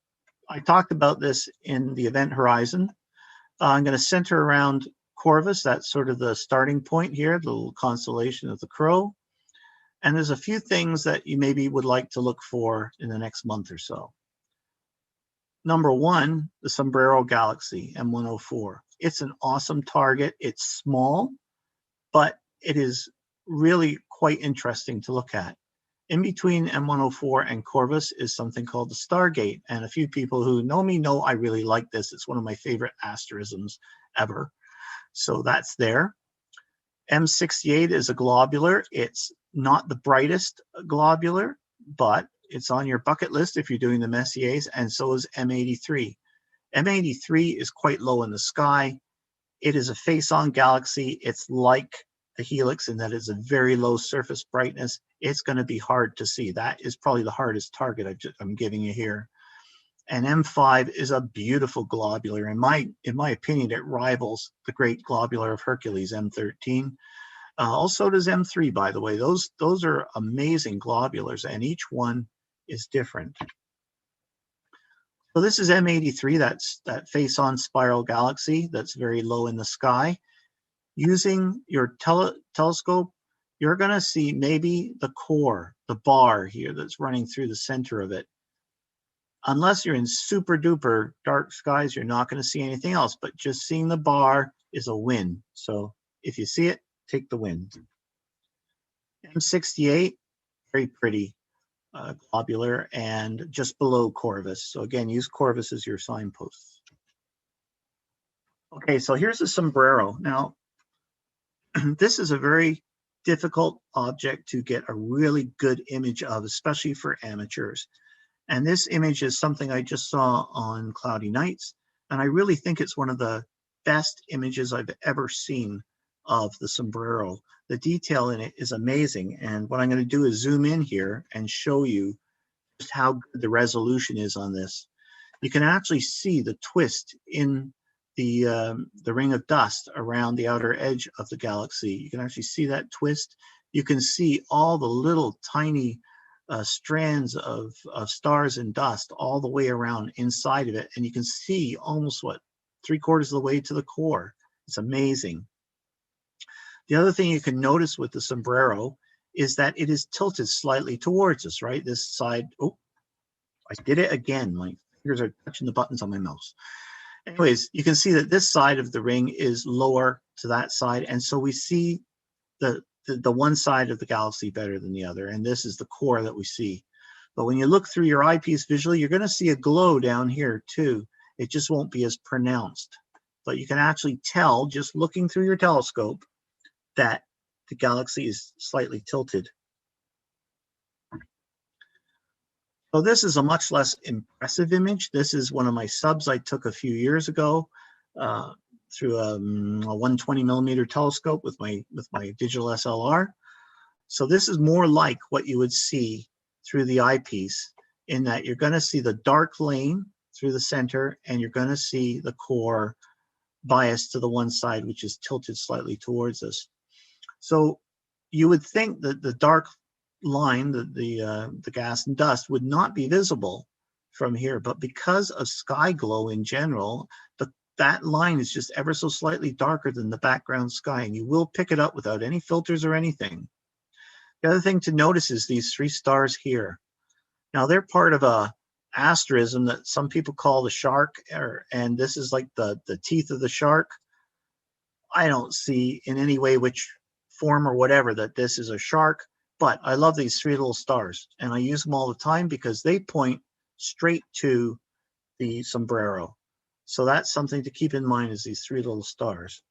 Speaker 14: I talked about this in the event horizon. I'm going to center around Corvus. That's sort of the starting point here, the little constellation of the Crow. And there's a few things that you maybe would like to look for in the next month or so. Number one, the Sombrero Galaxy, M104. It's an awesome target. It's small, but it is really quite interesting to look at. In between M104 and Corvus is something called the Stargate. And a few people who know me know I really like this. It's one of my favorite asterisms ever. So that's there. M68 is a globular. It's not the brightest globular, but it's on your bucket list if you're doing the Messiers, and so is M83. M83 is quite low in the sky. It is a face-on galaxy. It's like the Helix in that it's a very low surface brightness. It's going to be hard to see. That is probably the hardest target I'm giving you here. And M5 is a beautiful globular. In my opinion, it rivals the great globular of Hercules, M13. Also does M3, by the way. Those are amazing globulars, and each one is different. So this is M83, that's that face-on spiral galaxy that's very low in the sky. Using your telescope, you're going to see maybe the core, the bar here that's running through the center of it. Unless you're in super duper dark skies, you're not going to see anything else, but just seeing the bar is a win. So if you see it, take the win. M68, very pretty globular, and just below Corvus. So again, use Corvus as your signpost. Okay, so here's the Sombrero. Now, this is a very difficult object to get a really good image of, especially for amateurs. And this image is something I just saw on cloudy nights, and I really think it's one of the best images I've ever seen of the Sombrero. The detail in it is amazing, and what I'm going to do is zoom in here and show you just how good the resolution is on this. You can actually see the twist in the ring of dust around the outer edge of the galaxy. You can actually see that twist. You can see all the little tiny strands of stars and dust all the way around inside of it, and you can see almost, what, 3/4 of the way to the core. It's amazing. The other thing you can notice with the Sombrero is that it is tilted slightly towards us, right? This side, oh, I did it again. My fingers are touching the buttons on my mouse. Anyways, you can see that this side of the ring is lower to that side, and so we see the one side of the galaxy better than the other, and this is the core that we see. But when you look through your eyepiece visually, you're going to see a glow down here too. It just won't be as pronounced, but you can actually tell just looking through your telescope that the galaxy is slightly tilted. So this is a much less impressive image. This is one of my subs I took a few years ago through a 120 millimeter telescope with my digital SLR. So this is more like what you would see through the eyepiece, in that you're going to see the dark lane through the center, and you're going to see the core biased to the one side, which is tilted slightly towards us. So you would think that the dark line, the gas and dust, would not be visible from here, but because of sky glow in general, that line is just ever so slightly darker than the background sky, and you will pick it up without any filters or anything. The other thing to notice is these 3 stars here. Now they're part of a asterism that some people call the shark, and this is like the teeth of the shark. I don't see in any way, which form or whatever, that this is a shark, but I love these 3 little stars, and I use them all the time because they point straight to the sombrero. So that's something to keep in mind, is these 3 little stars.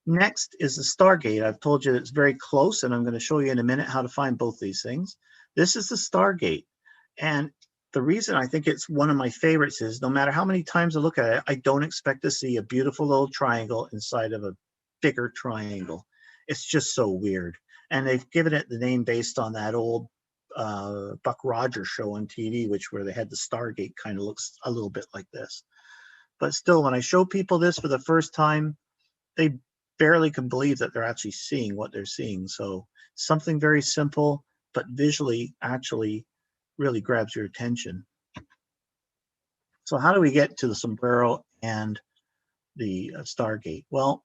Speaker 14: Next is the Stargate. I've told you it's very close, and I'm going to show you in a minute how to find both these things. This is the Stargate. And the reason I think it's one of my favorites is no matter how many times I look at it, I don't expect to see a beautiful little triangle inside of a bigger triangle. It's just so weird. And they've given it the name based on that old Buck Rogers show on TV, where they had the Stargate, kind of looks a little bit like this. But still, when I show people this for the first time, they barely can believe that they're actually seeing what they're seeing. So something very simple, but visually actually really grabs your attention. So how do we get to the sombrero and the Stargate? Well,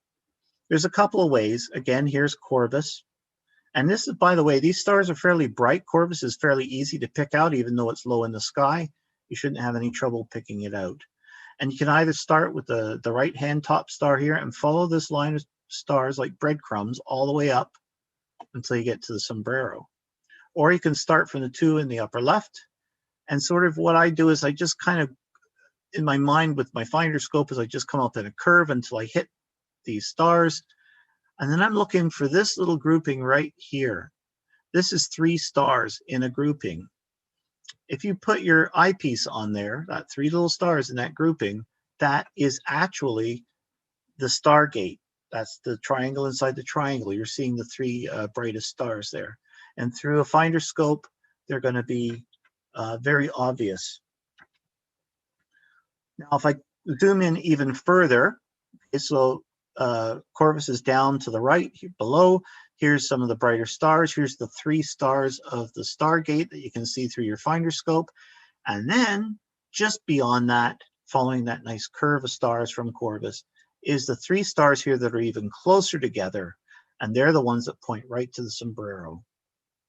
Speaker 14: there's a couple of ways. Again, here's Corvus. And this is, by the way, these stars are fairly bright. Corvus is fairly easy to pick out, even though it's low in the sky. You shouldn't have any trouble picking it out. And you can either start with the right-hand top star here and follow this line of stars like breadcrumbs all the way up until you get to the sombrero. Or you can start from the 2 in the upper left. And sort of what I do is I just kind of, in my mind with my finder scope, is I just come up in a curve until I hit these stars. And then I'm looking for this little grouping right here. This is 3 stars in a grouping. If you put your eyepiece on there, that 3 little stars in that grouping, that is actually the Stargate. That's the triangle inside the triangle. You're seeing the 3 brightest stars there. And through a finder scope, they're going to be very obvious. Now, if I zoom in even further, so Corvus is down to the right here below. Here's some of the brighter stars. Here's the 3 stars of the Stargate that you can see through your finder scope. And then just beyond that, following that nice curve of stars from Corvus, is the 3 stars here that are even closer together. And they're the ones that point right to the sombrero,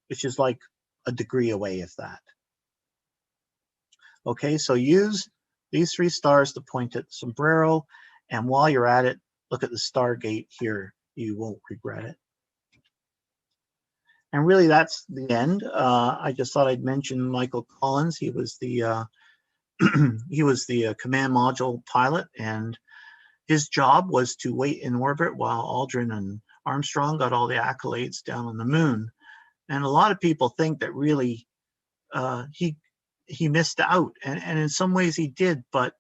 Speaker 14: which is like a degree away, if that. Okay, so use these 3 stars to point at the sombrero. And while you're at it, look at the Stargate here. You won't regret it. And really, that's the end. I just thought I'd mention Michael Collins. He was the he was the command module pilot, and his job was to wait in orbit while Aldrin and Armstrong got all the accolades down on the moon. And a lot of people think that really he missed out, and in some ways he did. But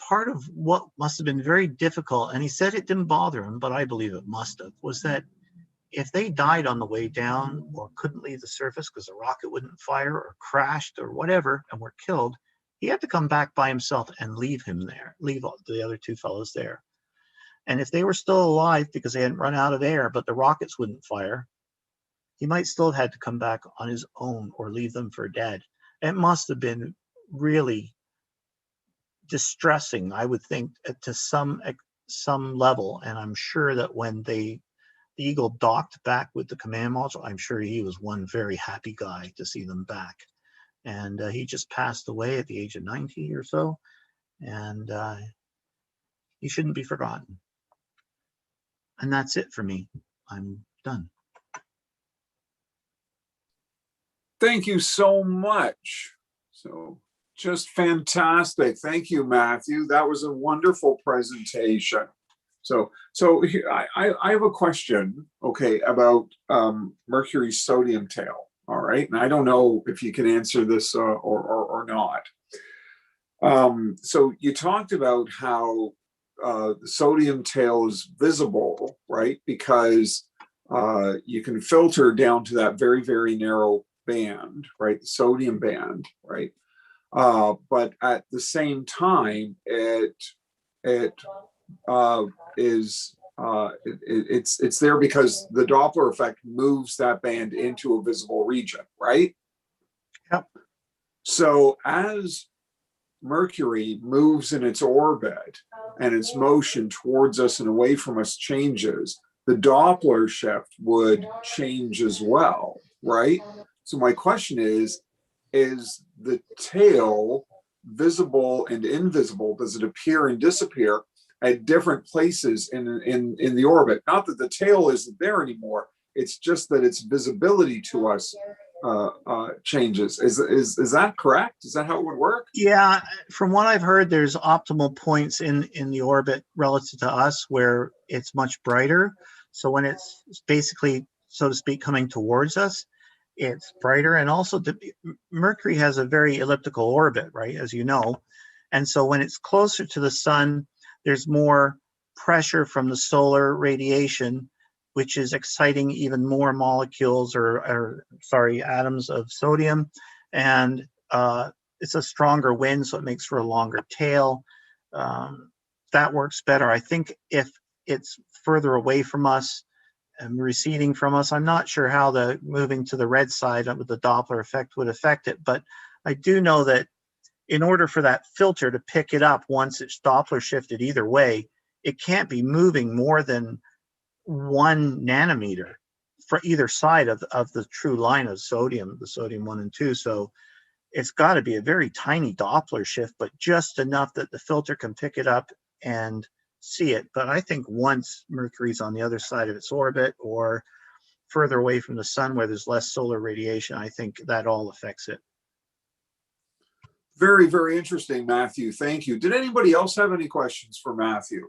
Speaker 14: part of what must have been very difficult, and he said it didn't bother him, but I believe it must have, was that if they died on the way down or couldn't leave the surface because the rocket wouldn't fire or crashed or whatever and were killed, he had to come back by himself and leave him there, leave the other 2 fellows there. And if they were still alive because they hadn't run out of air, but the rockets wouldn't fire, he might still have had to come back on his own or leave them for dead. It must have been really distressing, I would think, to some level. And I'm sure that when the Eagle docked back with the command module, I'm sure he was one very happy guy to see them back. And he just passed away at the age of 90 or so. And he shouldn't be forgotten. And that's it for me. I'm done.
Speaker 1: Thank you so much. So just fantastic. Thank you, Matthew. That was a wonderful presentation. So here, I have a question, okay, about Mercury's sodium tail. All right, and I don't know if you can answer this or not. So you talked about how the sodium tail is visible, right? Because you can filter down to that very, very narrow band, right? The sodium band, right? But at the same time, it's there because the Doppler effect moves that band into a visible region, right?
Speaker 14: Yep.
Speaker 1: So as Mercury moves in its orbit and its motion towards us and away from us changes, the Doppler shift would change as well, right? So my question is the tail visible and invisible? Does it appear and disappear at different places in the orbit? Not that the tail isn't there anymore. It's just that its visibility to us changes. Is that correct? Is that how it would work?
Speaker 14: Yeah, from what I've heard, there's optimal points in the orbit relative to us where it's much brighter. So when it's basically, so to speak, coming towards us, it's brighter. And also Mercury has a very elliptical orbit, right, as you know. And so when it's closer to the sun, there's more pressure from the solar radiation, which is exciting even more molecules or atoms of sodium. And it's a stronger wind, so it makes for a longer tail. That works better. I think if it's further away from us and receding from us, I'm not sure how the moving to the red side with the Doppler effect would affect it, but I do know that in order for that filter to pick it up once it's Doppler shifted either way, it can't be moving more than 1 nanometer for either side of the true line of sodium, the sodium 1 and 2. So it's got to be a very tiny Doppler shift, but just enough that the filter can pick it up and see it. But I think once Mercury's on the other side of its orbit or further away from the sun where there's less solar radiation, I think that all affects it.
Speaker 1: Very, very interesting, Matthew. Thank you. Did anybody else have any questions for Matthew?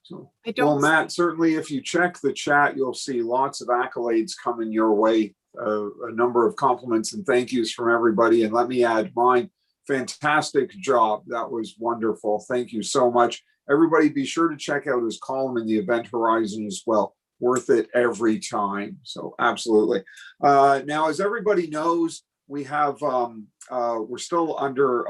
Speaker 1: So, well, Matt, certainly if you check the chat, you'll see lots of accolades coming your way, a number of compliments and thank yous from everybody. And let me add mine. Fantastic job. That was wonderful. Thank you so much. Everybody be sure to check out his column in the Event Horizon as well. Worth it every time. So absolutely. Now, as everybody knows, we have, we're still under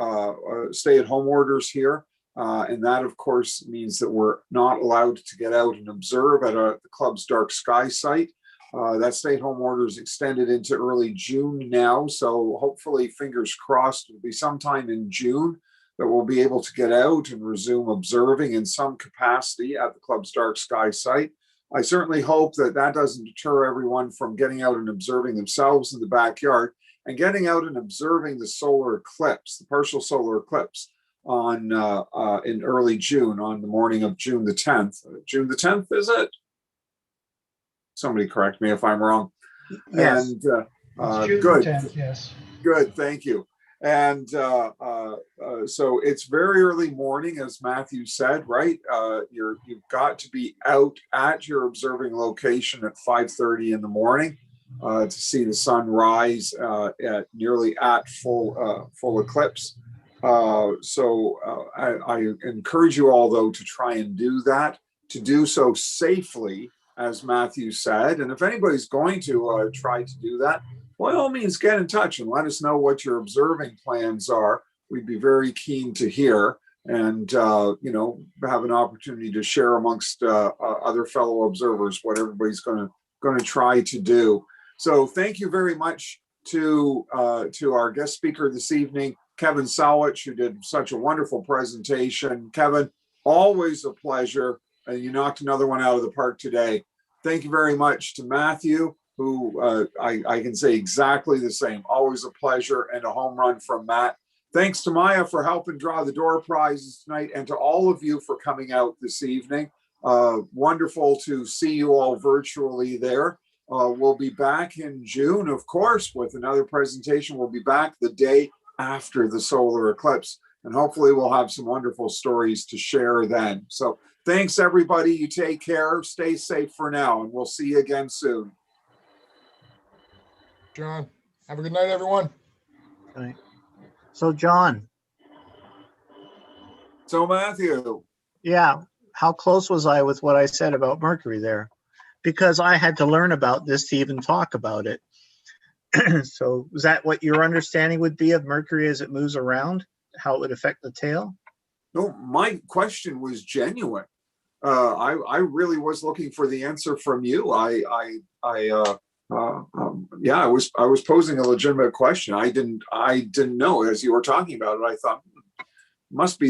Speaker 1: stay-at-home orders here. And that, of course, means that we're not allowed to get out and observe at the club's dark sky site. That stay-at-home order is extended into early June now. So hopefully, fingers crossed, it'll be sometime in June that we'll be able to get out and resume observing in some capacity at the club's dark sky site. I certainly hope that that doesn't deter everyone from getting out and observing themselves in the backyard and getting out and observing the solar eclipse, the partial solar eclipse on in early June, on the morning of June the 10th. June the 10th, is it? Somebody correct me if I'm wrong.
Speaker 14: Yes.
Speaker 1: And
Speaker 5: June
Speaker 1: good.
Speaker 5: 10th, yes.
Speaker 1: Good, thank you. And so it's very early morning, as Matthew said, right? You've got to be out at your observing location at 5:30 in the morning to see the sun rise at nearly at full eclipse. So I encourage you all, though, to try and do that, to do so safely, as Matthew said. And if anybody's going to try to do that, by all means, get in touch and let us know what your observing plans are. We'd be very keen to hear and, you know, have an opportunity to share amongst other fellow observers what everybody's going to try to do. So thank you very much to our guest speaker this evening, Kevin Sawich, who did such a wonderful presentation. Kevin, always a pleasure. And you knocked another one out of the park today. Thank you very much to Matthew, who I can say exactly the same. Always a pleasure and a home run from Matt. Thanks to Maya for helping draw the door prizes tonight, and to all of you for coming out this evening. Wonderful to see you all virtually there. We'll be back in June, of course, with another presentation. We'll be back the day after the solar eclipse, and hopefully we'll have some wonderful stories to share then. So thanks, everybody. You take care. Stay safe for now, and we'll see you again soon.
Speaker 10: John, have a good night, everyone.
Speaker 14: Good night. So, John.
Speaker 1: So, Matthew.
Speaker 14: Yeah. How close was I with what I said about Mercury there? Because I had to learn about this to even talk about it. So, is that what your understanding would be of Mercury as it moves around? How it would affect the tail?
Speaker 1: No, my question was genuine. I really was looking for the answer from you. I yeah, I was posing a legitimate question. I didn't know as you were talking about it. I thought must be